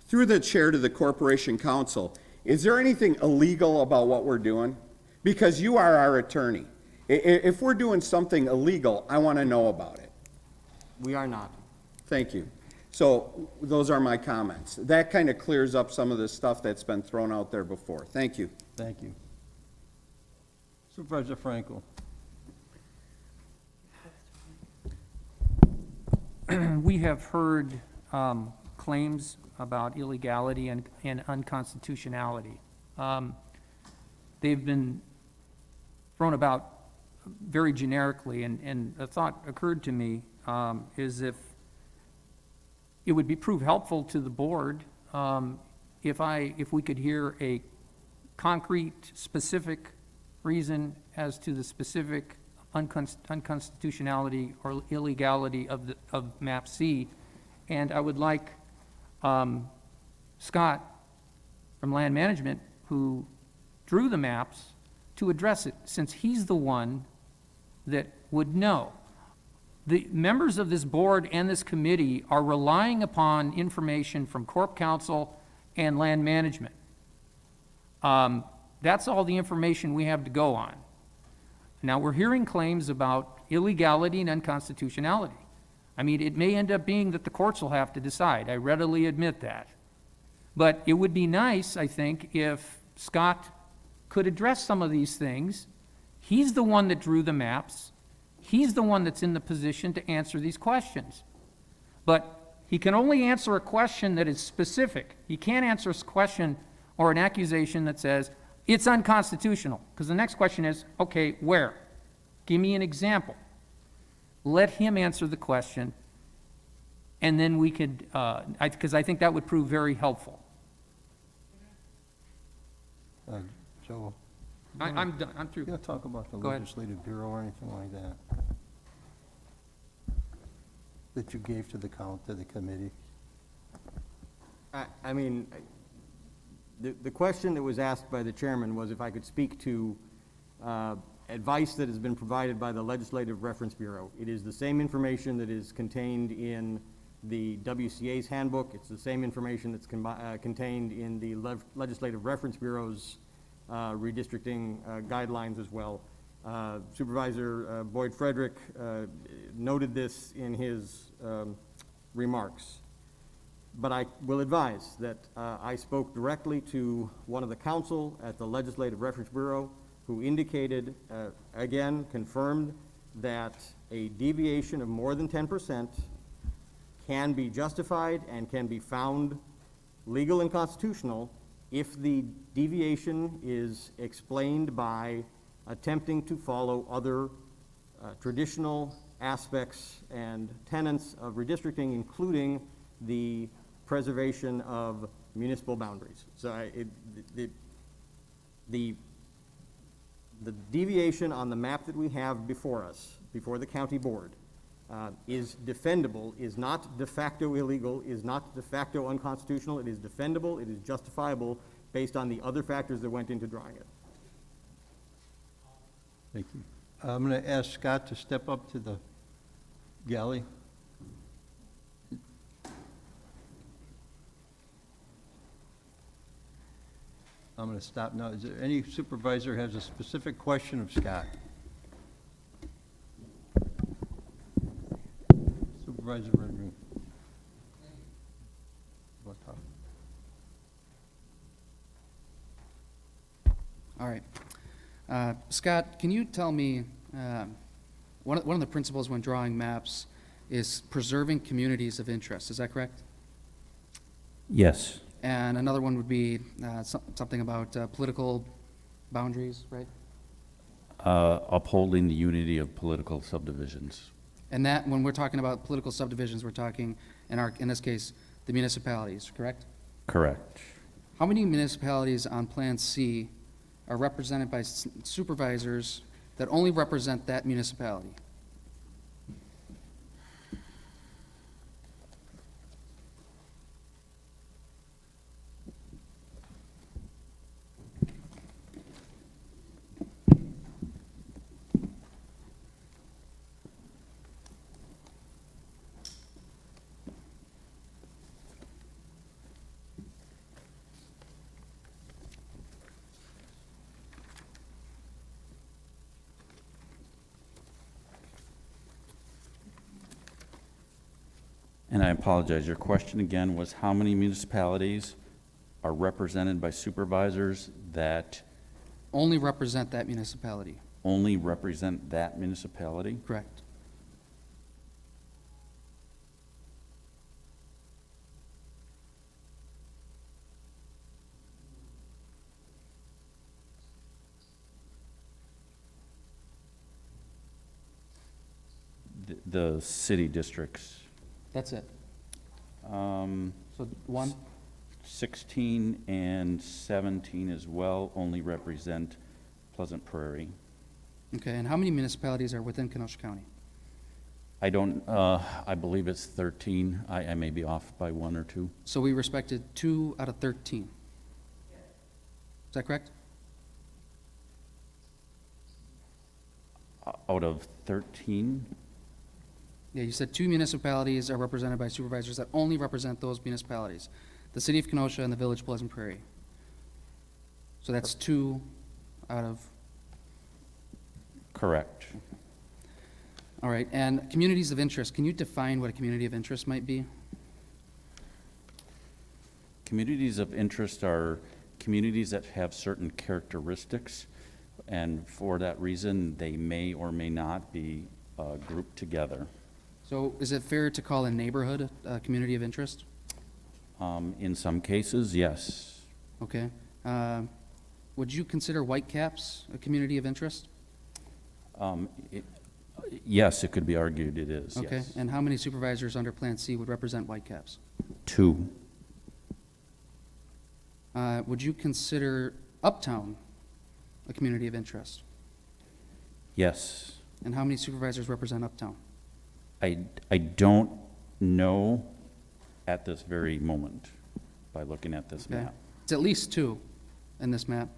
Through the chair to the Corporation Council, is there anything illegal about what we're doing? Because you are our attorney. If we're doing something illegal, I want to know about it. We are not. Thank you. So those are my comments. That kind of clears up some of the stuff that's been thrown out there before. Thank you. Thank you. Supervisor Frankel. We have heard claims about illegality and unconstitutionality. They've been thrown about very generically, and a thought occurred to me is if it would prove helpful to the board if we could hear a concrete, specific reason as to the specific unconstitutionality or illegality of map C. And I would like Scott from Land Management, who drew the maps, to address it, since he's the one that would know. The members of this board and this committee are relying upon information from Corp Council and Land Management. That's all the information we have to go on. Now, we're hearing claims about illegality and unconstitutionality. I mean, it may end up being that the courts will have to decide. I readily admit that. But it would be nice, I think, if Scott could address some of these things. He's the one that drew the maps. He's the one that's in the position to answer these questions. But he can only answer a question that is specific. He can't answer a question or an accusation that says, it's unconstitutional. Because the next question is, okay, where? Give me an example. Let him answer the question, and then we could, because I think that would prove very helpful. Joe? I'm done, I'm through. You want to talk about the Go ahead. Legislative Bureau or anything like that? That you gave to the committee? I mean, the question that was asked by the chairman was if I could speak to advice that has been provided by the Legislative Reference Bureau. It is the same information that is contained in the WCA's handbook. It's the same information that's contained in the Legislative Reference Bureau's redistricting guidelines as well. Supervisor Boyd Frederick noted this in his remarks. But I will advise that I spoke directly to one of the counsel at the Legislative Reference Bureau who indicated, again, confirmed that a deviation of more than 10% can be justified and can be found legal and constitutional if the deviation is explained by attempting to follow other traditional aspects and tenets of redistricting, including the preservation of municipal boundaries. So the deviation on the map that we have before us, before the county board, is defendable, is not de facto illegal, is not de facto unconstitutional. It is defendable, it is justifiable based on the other factors that went into drawing it. Thank you. I'm going to ask Scott to step up to the galley. I'm going to stop now. Is there any supervisor has a specific question of Scott? Supervisor Reports. All right. Scott, can you tell me, one of the principles when drawing maps is preserving communities of interest, is that correct? Yes. And another one would be something about political boundaries, right? Upholding the unity of political subdivisions. And that, when we're talking about political subdivisions, we're talking, in this case, the municipalities, correct? Correct. How many municipalities on Plan C are represented by supervisors that only represent that municipality? And I apologize, your question again was how many municipalities are represented by supervisors that Only represent that municipality. only represent that municipality? Correct. The city districts. That's it. So one? 16 and 17 as well only represent Pleasant Prairie. Okay, and how many municipalities are within Kenosha County? I don't, I believe it's 13. I may be off by 1 or 2. So we respected 2 out of 13. Is that correct? Out of 13? Yeah, you said 2 municipalities are represented by supervisors that only represent those municipalities. The city of Kenosha and the village Pleasant Prairie. So that's 2 out of... Correct. All right, and communities of interest, can you define what a community of interest might be? Communities of interest are communities that have certain characteristics, and for that reason, they may or may not be grouped together. So is it fair to call a neighborhood a community of interest? In some cases, yes. Okay. Would you consider Whitecaps a community of interest? Yes, it could be argued it is, Okay, yes. and how many supervisors under Plan C would represent Whitecaps? 2. Would you consider Uptown a community of interest? Yes. And how many supervisors represent Uptown? I don't know at this very moment by looking at this Okay. map. It's at least 2 in this map.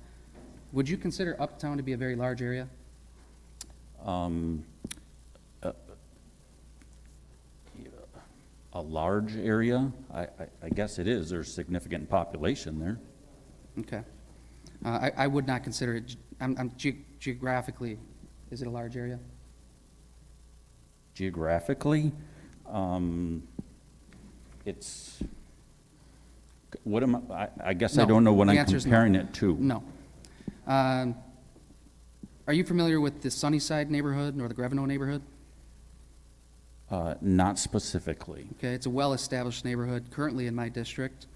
Would you consider Uptown to be a very large area? A large area? I guess it is. There's significant population there. Okay. I would not consider it, geographically, is it a large area? Geographically, it's, what am I guess I No. don't know what The I'm answer is no. comparing it to. No. Are you familiar with the Sunnyside neighborhood or the Greveno neighborhood? Not specifically. Okay, it's a well-established neighborhood currently in my district.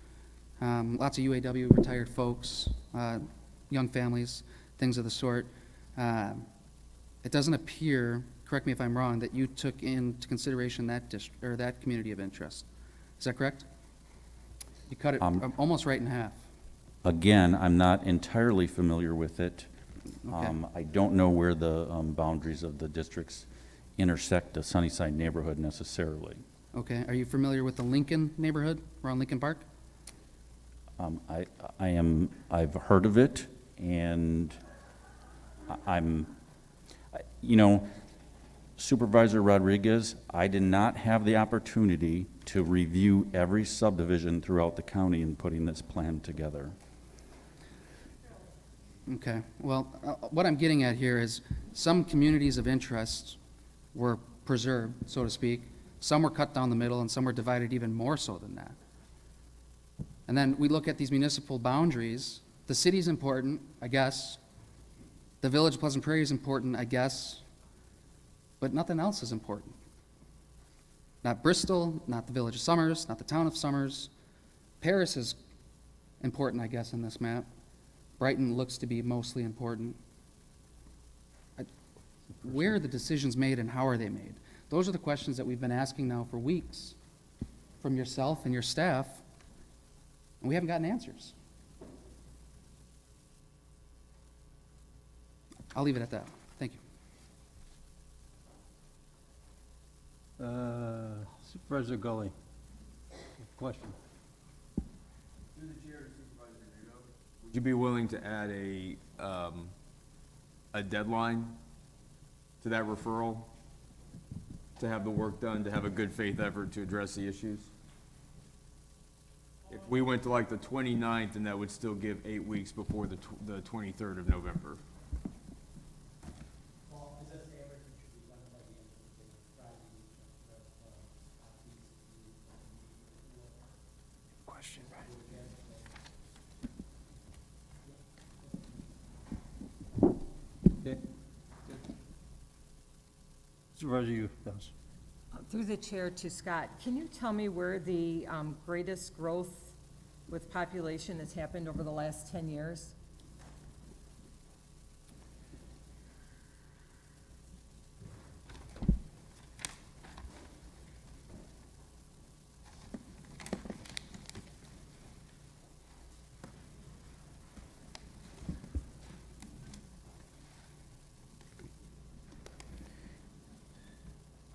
Lots of UAW retired folks, young families, things of the sort. It doesn't appear, correct me if I'm wrong, that you took into consideration that that community of interest. Is that correct? You cut it almost right in half. Again, I'm not entirely familiar with it. Okay. I don't know where the boundaries of the districts intersect the Sunnyside neighborhood necessarily. Okay, are you familiar with the Lincoln neighborhood around Lincoln Park? I've heard of it, and you know, Supervisor Rodriguez, I did not have the opportunity to review every subdivision throughout the county in putting this plan together. Okay, well, what I'm getting at here is some communities of interest were preserved, so to speak. Some were cut down the middle, and some were divided even more so than that. And then we look at these municipal boundaries. The city's important, I guess, The village of Pleasant Prairie is important, I guess, but nothing else is important. Not Bristol, not the village of Summers, not the town of Summers. Paris is important, I guess, in this map. Brighton looks to be mostly important. Where are the decisions made and how are they made? Those are the questions that we've been asking now for weeks from yourself and your staff, and we haven't gotten answers. I'll leave it at that. Thank you. Supervisor Gully, question. Would you be willing to add a deadline to that referral, to have the work done, to have a good faith effort to address the issues? If we went to like the 29th, and that would still give 8 weeks before the 23rd of November. Question, right? Okay. Supervisor, you, yes. Through the chair to Scott, can you tell me where the greatest growth with population has happened over the last 10 years?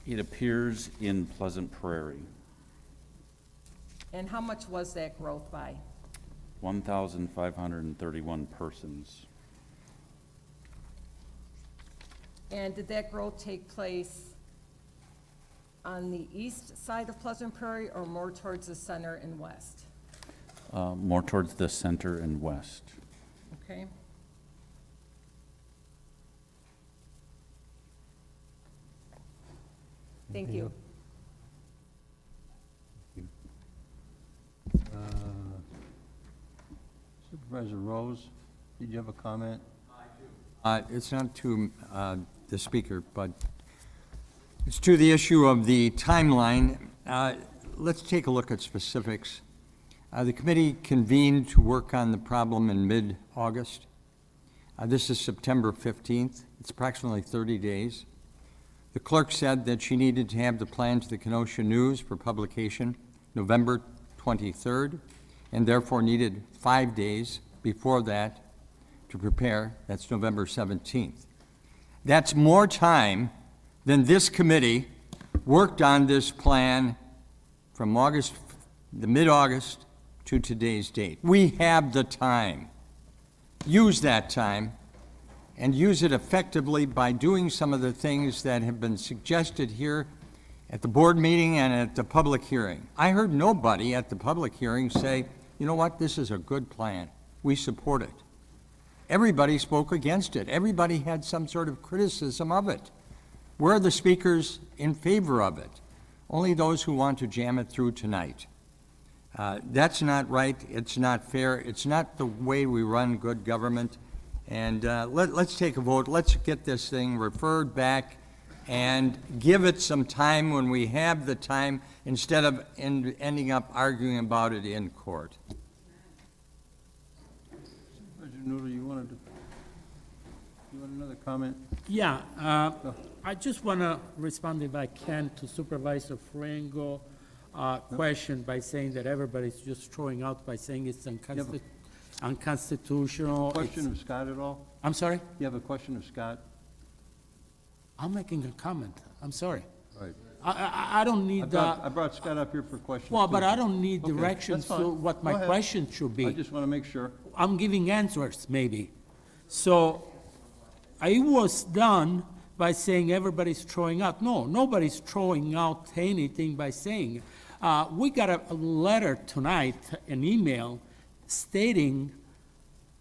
It appears in Pleasant Prairie, And how much was that growth by? 1,531 persons. And did that growth take place on the east side of Pleasant Prairie or more towards the center and west? More towards the center and west. Okay. Thank you. Supervisor Rose, did you have a comment? It's not to the speaker, but it's to the issue of the timeline. Let's take a look at specifics. The committee convened to work on the problem in mid-August. This is September 15th. It's approximately 30 days. The clerk said that she needed to have the plan to the Kenosha News for publication November 23rd, and therefore needed 5 days before that to prepare. That's November 17th. That's more time than this committee worked on this plan from the mid-August to today's date. We have the time. Use that time and use it effectively by doing some of the things that have been suggested here at the board meeting and at the public hearing. I heard nobody at the public hearing say, you know what, this is a good plan. We support it. Everybody spoke against it. Everybody had some sort of criticism of it. Where are the speakers in favor of it? Only those who want to jam it through tonight. That's not right. It's not fair. It's not the way we run good government. And let's take a vote. Let's get this thing referred back and give it some time when we have the time, instead of ending up arguing about it in court. Supervisor Noodle, you want another comment? Yeah, I just want to respond, if I can, to Supervisor Frango question by saying that everybody's just throwing out by saying it's unconstitutional. Question of Scott at all? I'm sorry? You have a question of Scott? I'm making a comment. I'm sorry. Right. I don't need I brought Scott up here for questions. well, too. but I don't need Okay, directions that's to fine. what Go my ahead. question should be. I just want to make sure. I'm giving answers, maybe. So I was done by saying everybody's throwing out. No, nobody's throwing out anything by saying. We got a letter tonight, an email, stating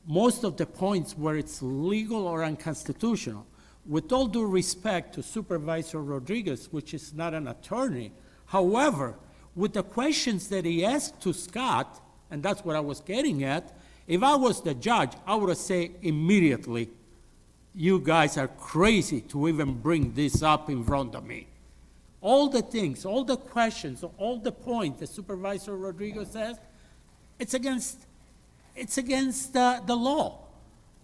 most of the points where it's legal or unconstitutional. With all due respect to Supervisor Rodriguez, which is not an attorney, however, with the questions that he asked to Scott, and that's what I was getting at, if I was the judge, I would have said immediately, you guys are crazy to even bring this up in front of me. All the things, all the questions, all the points that Supervisor Rodriguez says, it's against the law.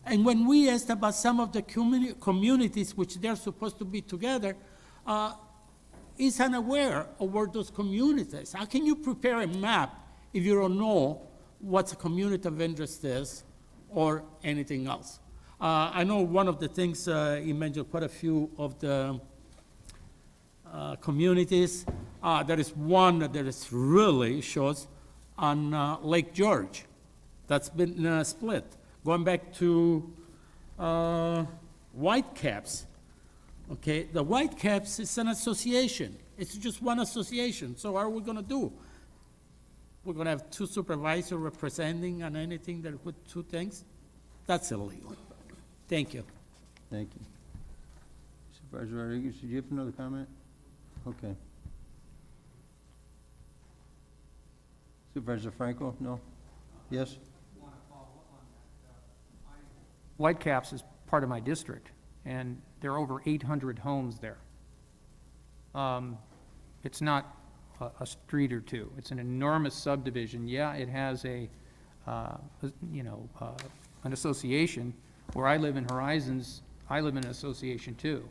And when we asked about some of the communities which they're supposed to be together, is unaware of where those communities. How can you prepare a map if you don't know what a community of interest is or anything else? I know one of the things he mentioned quite a few of the communities. There is one that is really shows on Lake George that's been split. Going back to Whitecaps. Okay, the Whitecaps is an association. It's just one association. So what are we going to do? We're going to have two supervisors representing on anything that with two things? That's illegal. Thank you. Thank you. Supervisor Rodriguez, did you have another comment? Okay. Supervisor Franco, no? Yes? Whitecaps is part of my district, and there are over 800 homes there. It's not a street or two. It's an enormous subdivision. Yeah, it has an association. Where I live in Horizons, I live in an association too.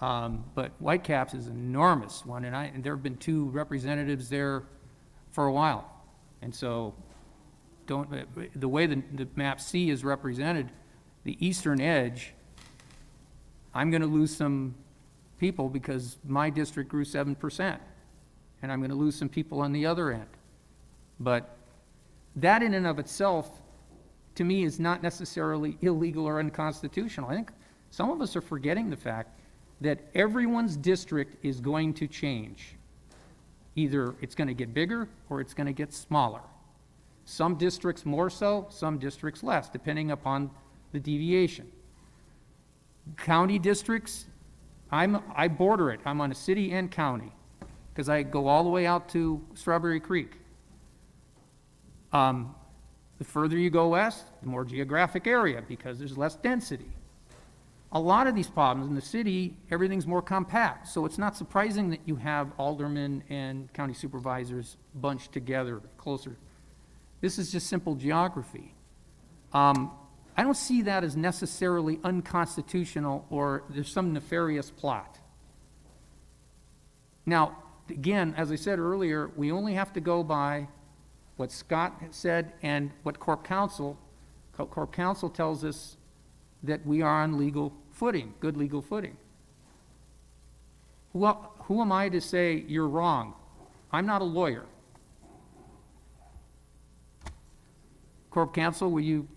But Whitecaps is an enormous one, and there have been two representatives there for a while. And so, the way the map C is represented, the eastern edge, I'm going to lose some people because my district grew 7%, and I'm going to lose some people on the other end. But that in and of itself, to me, is not necessarily illegal or unconstitutional. I think some of us are forgetting the fact that everyone's district is going to change. Either it's going to get bigger or it's going to get smaller. Some districts more so, some districts less, depending upon the deviation. County districts, I border it. I'm on a city and county because I go all the way out to Strawberry Creek. The further you go west, the more geographic area because there's less density. A lot of these problems in the city, everything's more compact, so it's not surprising that you have aldermen and county supervisors bunched together closer. This is just simple geography. I don't see that as necessarily unconstitutional or there's some nefarious plot. Now, again, as I said earlier, we only have to go by what Scott said and what Corp Counsel tells us that we are on legal footing, good legal footing. Who am I to say you're wrong? I'm not a lawyer. Corp Counsel, will you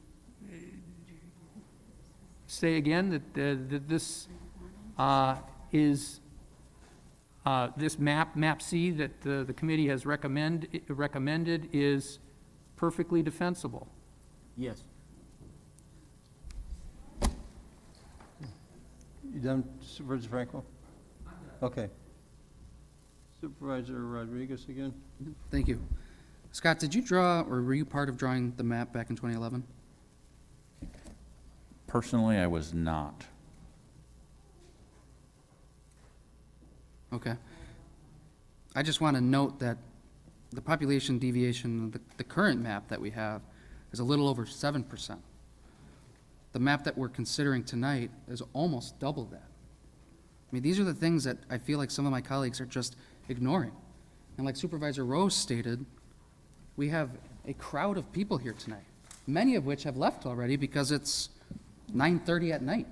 say again that this is this map C that the committee has recommended is perfectly defensible? Yes. You done, Supervisor Franco? Okay. Supervisor Rodriguez again? Thank you. Scott, did you draw, or were you part of drawing the map back in 2011? Personally, I was not. Okay. I just want to note that the population deviation, the current map that we have, is a little over 7%. The map that we're considering tonight is almost double that. I mean, these are the things that I feel like some of my colleagues are just ignoring. And like Supervisor Rose stated, we have a crowd of people here tonight, many of which have left already because it's 9:30 at night.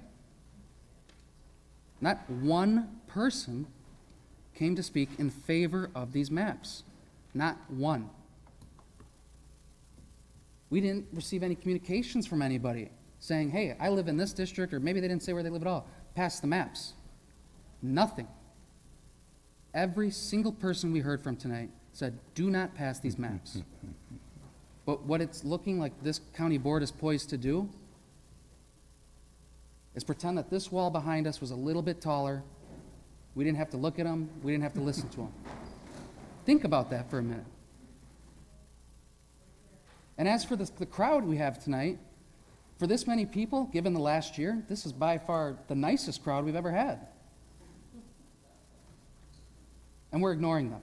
Not one person came to speak in favor of these maps. Not one. We didn't receive any communications from anybody saying, hey, I live in this district, or maybe they didn't say where they live at all. Pass the maps. Nothing. Every single person we heard from tonight said, do not pass these maps. But what it's looking like this county board is poised to do is pretend that this wall behind us was a little bit taller. We didn't have to look at them. We didn't have to listen to them. Think about that for a minute. And as for the crowd we have tonight, For this many people, given the last year, this is by far the nicest crowd we've ever had. And we're ignoring them.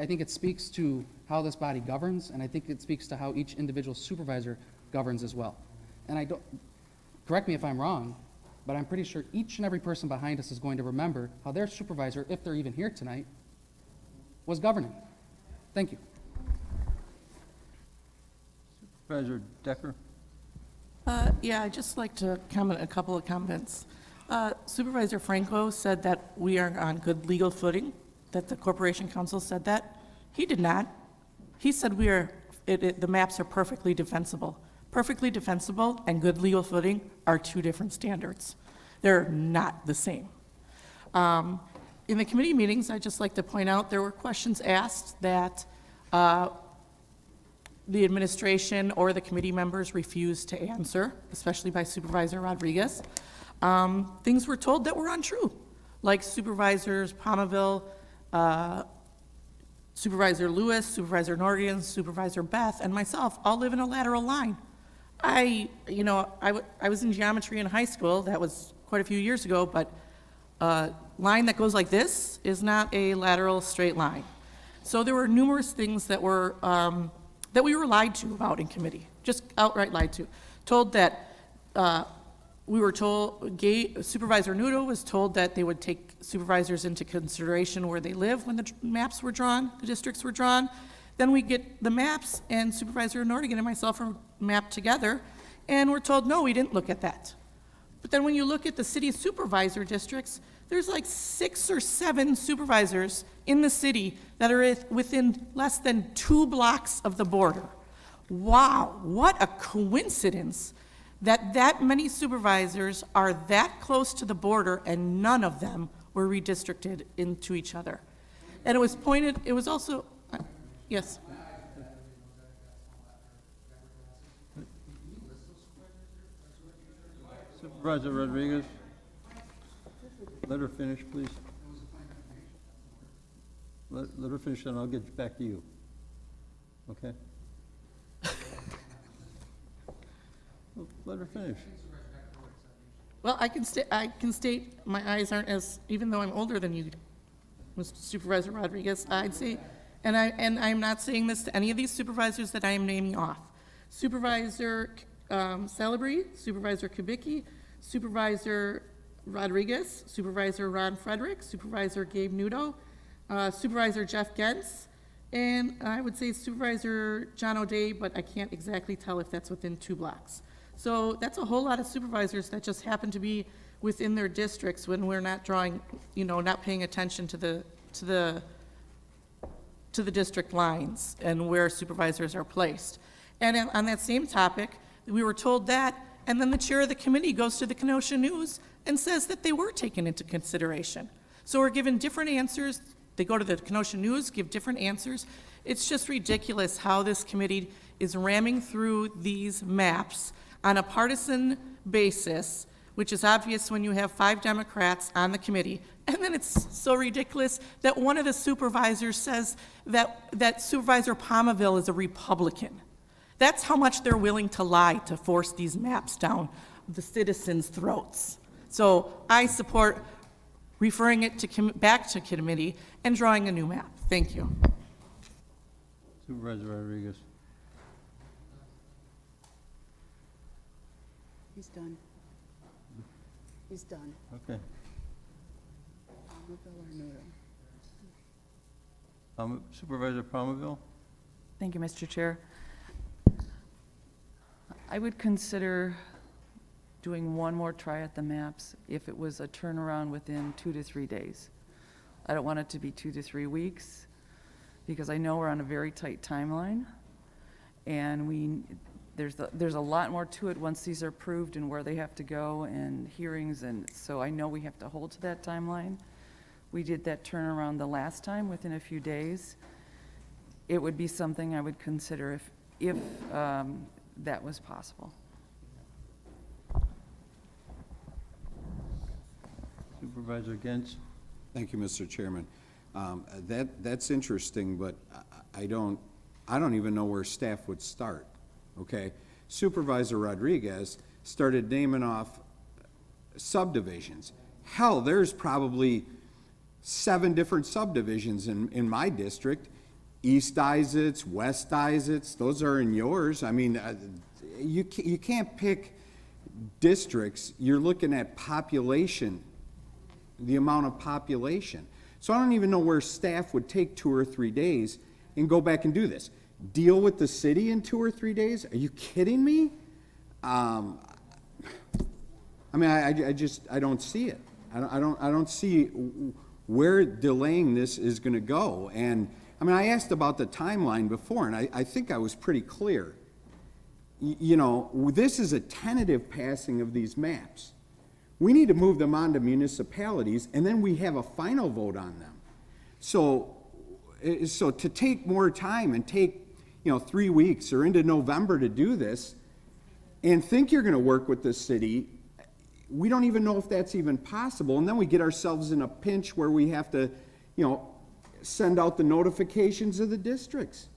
I think it speaks to how this body governs, and I think it speaks to how each individual supervisor governs as well. And I don't, correct me if I'm wrong, but I'm pretty sure each and every person behind us is going to remember how their supervisor, if they're even here tonight, was governing. Thank you. Supervisor Decker? Yeah, I'd just like to comment a couple of comments. Supervisor Franco said that we are on good legal footing, that the Corporation Council said that. He did not. He said the maps are perfectly defensible. Perfectly defensible and good legal footing are two different standards. They're not the same. In the committee meetings, I'd just like to point out there were questions asked that the administration or the committee members refused to answer, especially by Supervisor Rodriguez. Things were told that were untrue, like Supervisors Palmerville, Supervisor Lewis, Supervisor Norgan, Supervisor Beth, and myself all live in a lateral line. I was in geometry in high school. That was quite a few years ago, but a line that goes like this is not a lateral straight line. So there were numerous things that were that we were lied to about in committee, just outright lied to. Told that we were told, Supervisor Nudo was told that they would take supervisors into consideration where they live when the maps were drawn, the districts were drawn. Then we get the maps, and Supervisor Nordigan and myself are mapped together, and we're told, no, we didn't look at that. But then when you look at the city supervisor districts, there's like 6 or 7 supervisors in the city that are within less than 2 blocks of the border. Wow, what a coincidence that many supervisors are that close to the border and none of them were redistricted into each other. And it was pointed, it was also, yes. Supervisor Rodriguez? Let her finish, please. Let her finish, and I'll get back to you. Okay? Well, let her finish. Well, I can state my eyes aren't as, even though I'm older than you, Mr. Supervisor Rodriguez, I'd say, and I'm not saying this to any of these supervisors that I am naming off. Supervisor Celebry, Supervisor Kubicki, Supervisor Rodriguez, Supervisor Ron Frederick, Supervisor Gabe Nudo, Supervisor Jeff Gentz, and I would say Supervisor John O'Day, but I can't exactly tell if that's within 2 blocks. So that's a whole lot of supervisors that just happen to be within their districts when we're not drawing, not paying attention to the district lines and where supervisors are placed. And on that same topic, we were told that, and then the chair of the committee goes to the Kenosha News and says that they were taken into consideration. So we're given different answers. They go to the Kenosha News, give different answers. It's just ridiculous how this committee is ramming through these maps on a partisan basis, which is obvious when you have 5 Democrats on the committee. And then it's so ridiculous that one of the supervisors says that Supervisor Palmerville is a Republican. That's how much they're willing to lie to force these maps down the citizens' throats. So I support referring it back to committee and drawing a new map. Thank you. Supervisor Rodriguez. He's done. He's done. Okay. Supervisor Palmerville? Thank you, Mr. Chair. I would consider doing one more try at the maps if it was a turnaround within 2 to 3 days. I don't want it to be 2 to 3 weeks because I know we're on a very tight timeline, and there's a lot more to it once these are approved and where they have to go and hearings, and so I know we have to hold to that timeline. We did that turnaround the last time within a few days. It would be something I would consider if that was possible. Supervisor Gentz? Thank you, Mr. Chairman. That's interesting, but I don't even know where staff would start, okay? Supervisor Rodriguez started naming off subdivisions. Hell, there's probably 7 different subdivisions in my district. East Isets, West Isets, those are in yours. I mean, you can't pick districts. You're looking at population, the amount of population. So I don't even know where staff would take 2 or 3 days and go back and do this. Deal with the city in 2 or 3 days? Are you kidding me? I mean, I don't see it. I don't see where delaying this is going to go. And I mean, I asked about the timeline before, and I think I was pretty clear. You know, this is a tentative passing of these maps. We need to move them on to municipalities, and then we have a final vote on them. So to take more time and take, 3 weeks or into November to do this, and think you're going to work with the city, we don't even know if that's even possible. And then we get ourselves in a pinch where we have to, send out the notifications of the districts.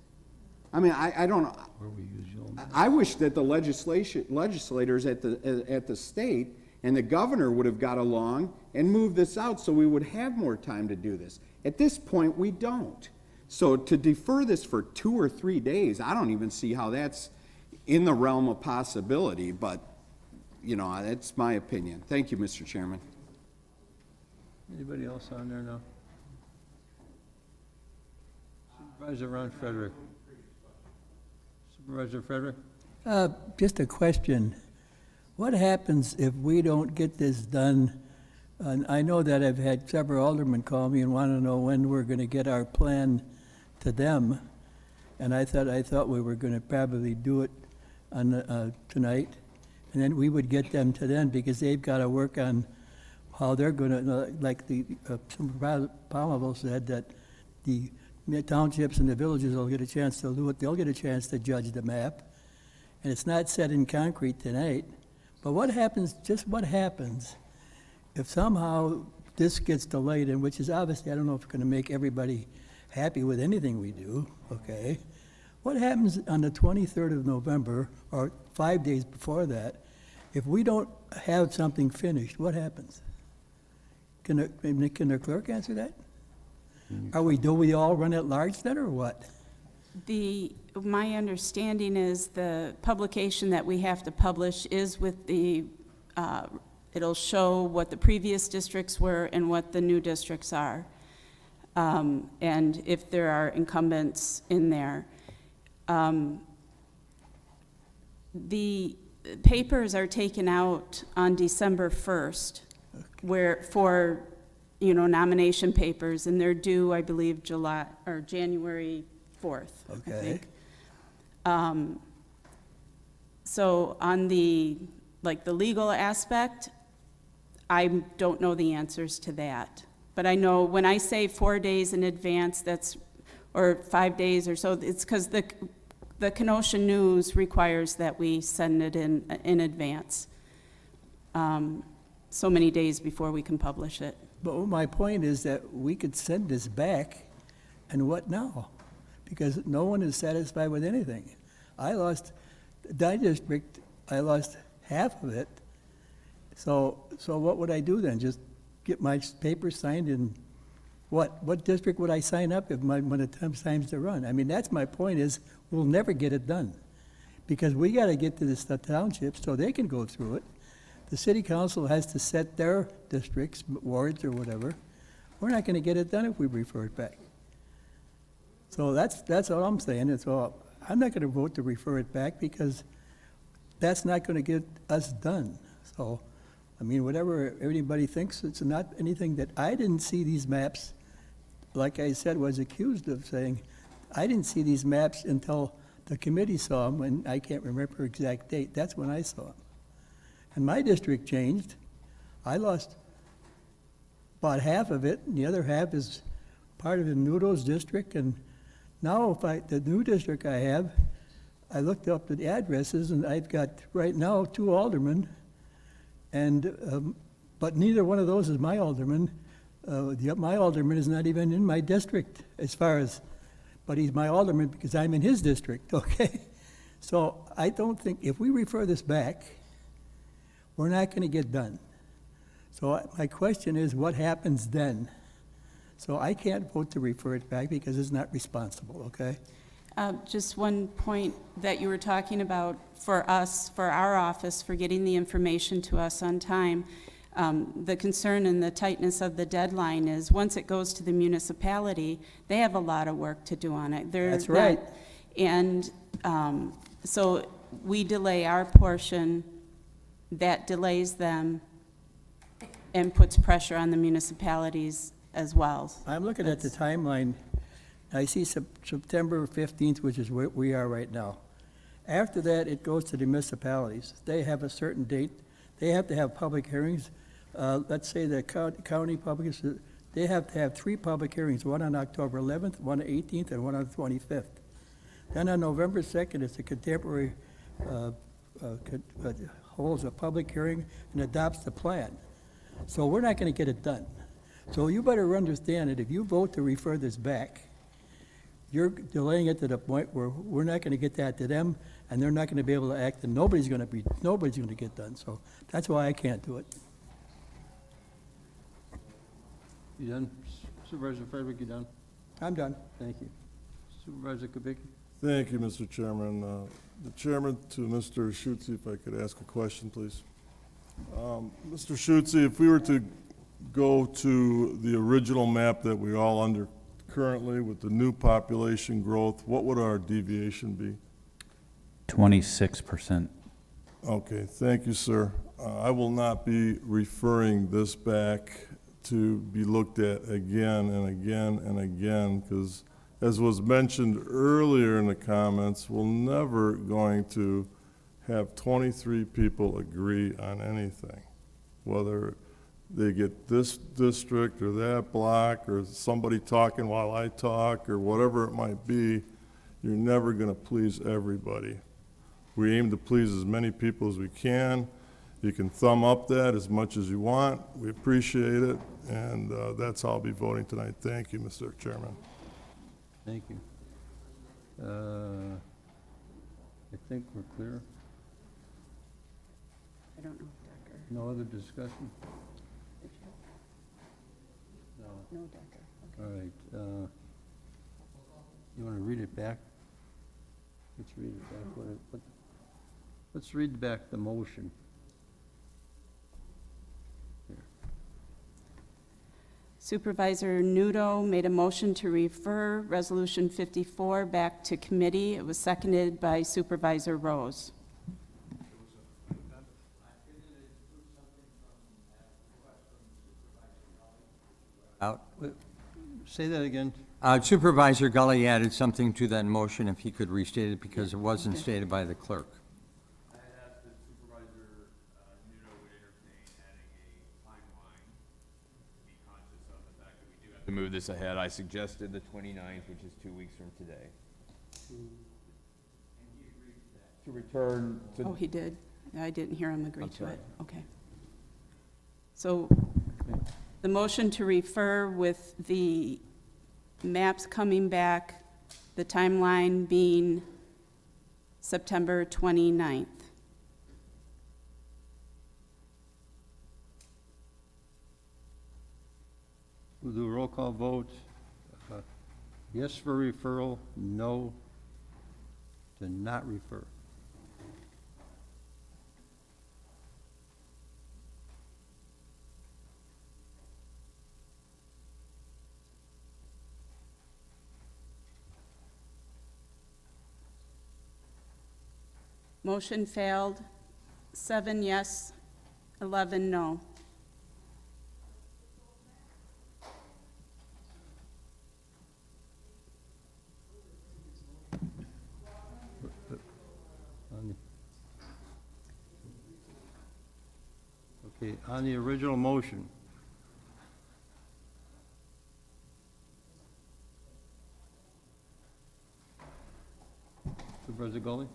I mean, I don't know. I wish that the legislators at the state and the governor would have got along and moved this out so we would have more time to do this. At this point, we don't. So to defer this for 2 or 3 days, I don't even see how that's in the realm of possibility, but, that's my opinion. Thank you, Mr. Chairman. Anybody else on there now? Supervisor Ron Frederick. Supervisor Frederick? Just a question. What happens if we don't get this done? And I know that I've had several aldermen call me and want to know when we're going to get our plan to them. And I thought we were going to probably do it on tonight. And then we would get them to them because they've got to work on how they're going to, like the Supervisor Palmerville said, that the townships and the villages will get a chance to do it. They'll get a chance to judge the map. And it's not set in concrete tonight. But what happens if somehow this gets delayed, and which is obviously, I don't know if it's going to make everybody happy with anything we do, okay? What happens on the 23rd of November, or 5 days before that, if we don't have something finished? What happens? Can the clerk answer that? Do we all run at large then, or what? My understanding is the publication that we have to publish is with the, it'll show what the previous districts were and what the new districts are. And if there are incumbents in there. The papers are taken out on December 1st, for nomination papers, and they're due, I believe, January 4th, okay. I think. So on the legal aspect, I don't know the answers to that. But I know when I say 4 days in advance, or 5 days or so, it's because the Kenosha News requires that we send it in advance, so many days before we can publish it. But my point is that we could send this back, and what now? Because no one is satisfied with anything. I lost my district, I lost half of it. So what would I do then? Just get my paper signed in what district would I sign up when it comes time to run? I mean, that's my point is we'll never get it done because we got to get to the townships so they can go through it. The city council has to set their districts, wards or whatever. We're not going to get it done if we refer it back. So that's all I'm saying. I'm not going to vote to refer it back because that's not going to get us done. So, I mean, whatever everybody thinks, it's not anything that I didn't see these maps, like I said, was accused of saying, I didn't see these maps until the committee saw them, and I can't remember exact date. That's when I saw them. And my district changed. I lost about half of it, and the other half is part of the Nudo's district. And now the new district I have, I looked up the addresses, and I've got right now 2 aldermen, and but neither one of those is my alderman. My alderman is not even in my district but he's my alderman because I'm in his district, okay? So I don't think, if we refer this back, we're not going to get done. So my question is, what happens then? So I can't vote to refer it back because it's not responsible, okay? Just one point that you were talking about for us, for our office, for getting the information to us on time. The concern and the tightness of the deadline is, once it goes to the municipality, they have a lot of work to do on it. That's right. And so we delay our portion, that delays them and puts pressure on the municipalities as well. I'm looking at the timeline. I see September 15th, which is where we are right now. After that, it goes to the municipalities. They have a certain date. They have to have public hearings. Let's say the county public, they have to have 3 public hearings, one on October 11th, one on 18th, and one on the 25th. Then on November 2nd, it's a contemporary, holds a public hearing and adopts the plan. So we're not going to get it done. So you better understand that if you vote to refer this back, you're delaying it to the point where we're not going to get that to them, and they're not going to be able to act, and nobody's going to get done. So that's why I can't do it. You done? Supervisor Frederick, you done? I'm done. Thank you. Supervisor Kubicki? Thank you, Mr. Chairman. The Chairman, to Mr. Schutze, if I could ask a question, please. Mr. Schutze, if we were to go to the original map that we're all under currently with the new population growth, what would our deviation be? 26%. Okay, thank you, sir. I will not be referring this back to be looked at again and again and again, because as was mentioned earlier in the comments, we're never going to have 23 people agree on anything, whether they get this district or that block or somebody talking while I talk or whatever it might be. You're never going to please everybody. We aim to please as many people as we can. You can thumb up that as much as you want. We appreciate it, and that's how I'll be voting tonight. Thank you, Mr. Chairman. Thank you. I think we're clear. I don't know, Decker. No other discussion? No. No, Decker. Okay. All right. You want to read it back? Let's read it back. Let's read back the motion. Supervisor Nudo made a motion to refer Resolution 54 back to committee. It was seconded by Supervisor Rose. Say that again. Supervisor Gully added something to that motion, if he could restate it, because it wasn't stated by the clerk. I asked that Supervisor Nudo would entertain adding a timeline to be conscious of the fact that we do have to move this ahead. I suggested the 29th, which is 2 weeks from today. To return to... Oh, he did? I didn't hear him agree to it. Okay. So the motion to refer with the maps coming back, the timeline being September 29th. We'll do a roll call vote. Yes for referral, no to not refer. Motion failed, 7 yes, 11 no. Okay, on the original motion. Supervisor Gully?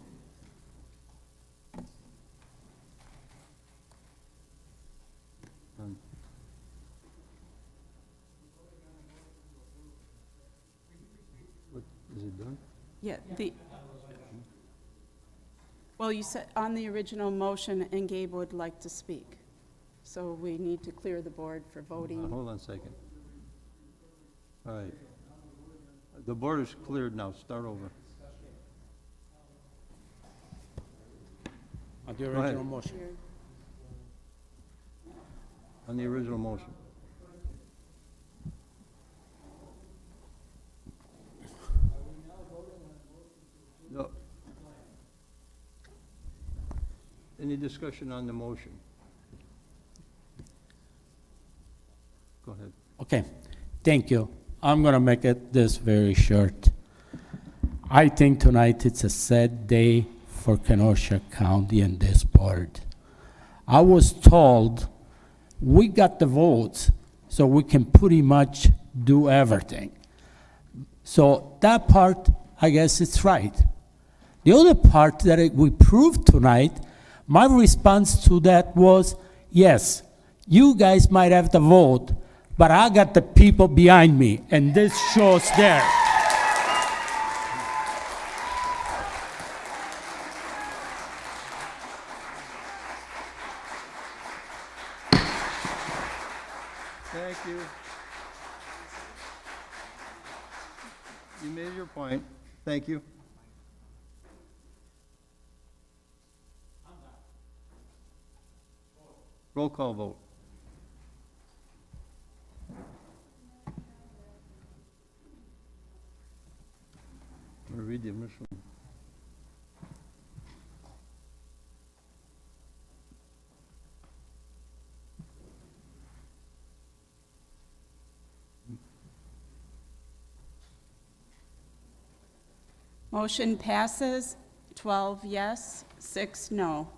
What, is it done? Yeah, Well, you said on the original motion, and Gabe would like to speak. So we need to clear the board for voting. Hold on a second. All right. The board is cleared now. Start over. On the Go ahead. original motion. On the original motion. No. Any discussion on the motion? Go ahead. Okay, thank you. I'm gonna make it this very short. I think tonight it's a sad day for Kenosha County and this board. I was told we got the votes, so we can pretty much do everything. So that part, I guess it's right. The other part that we proved tonight, my response to that was, yes, you guys might have the vote, but I got the people behind me, and this shows there. Thank you. You made your point. Thank you. Roll call vote. I'm gonna read the initial. Motion passes, 12 yes, 6 no.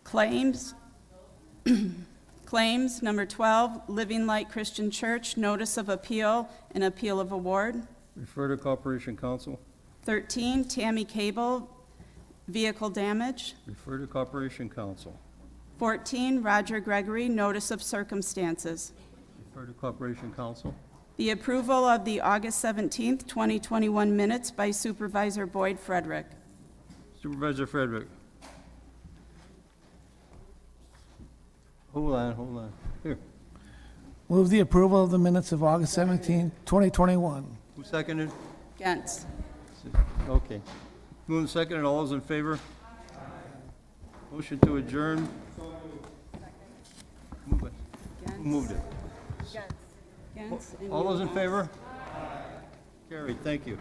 Claims. Claims, number 12, Living Light Christian Church, notice of appeal and appeal of award. Refer to Corporation Council. 13, Tammy Cable, vehicle damage. Refer to Corporation Council. 14, Roger Gregory, notice of circumstances. Refer to Corporation Council. The approval of the August 17th, 2021 minutes by Supervisor Boyd Frederick. Supervisor Frederick. Hold on. Here. Move the approval of the minutes of August 17, 2021. Who seconded? Gents. Okay. Moving second, and all those in favor? Motion to adjourn. Move it. Who moved it? Gents. All those in favor? Carried, thank you.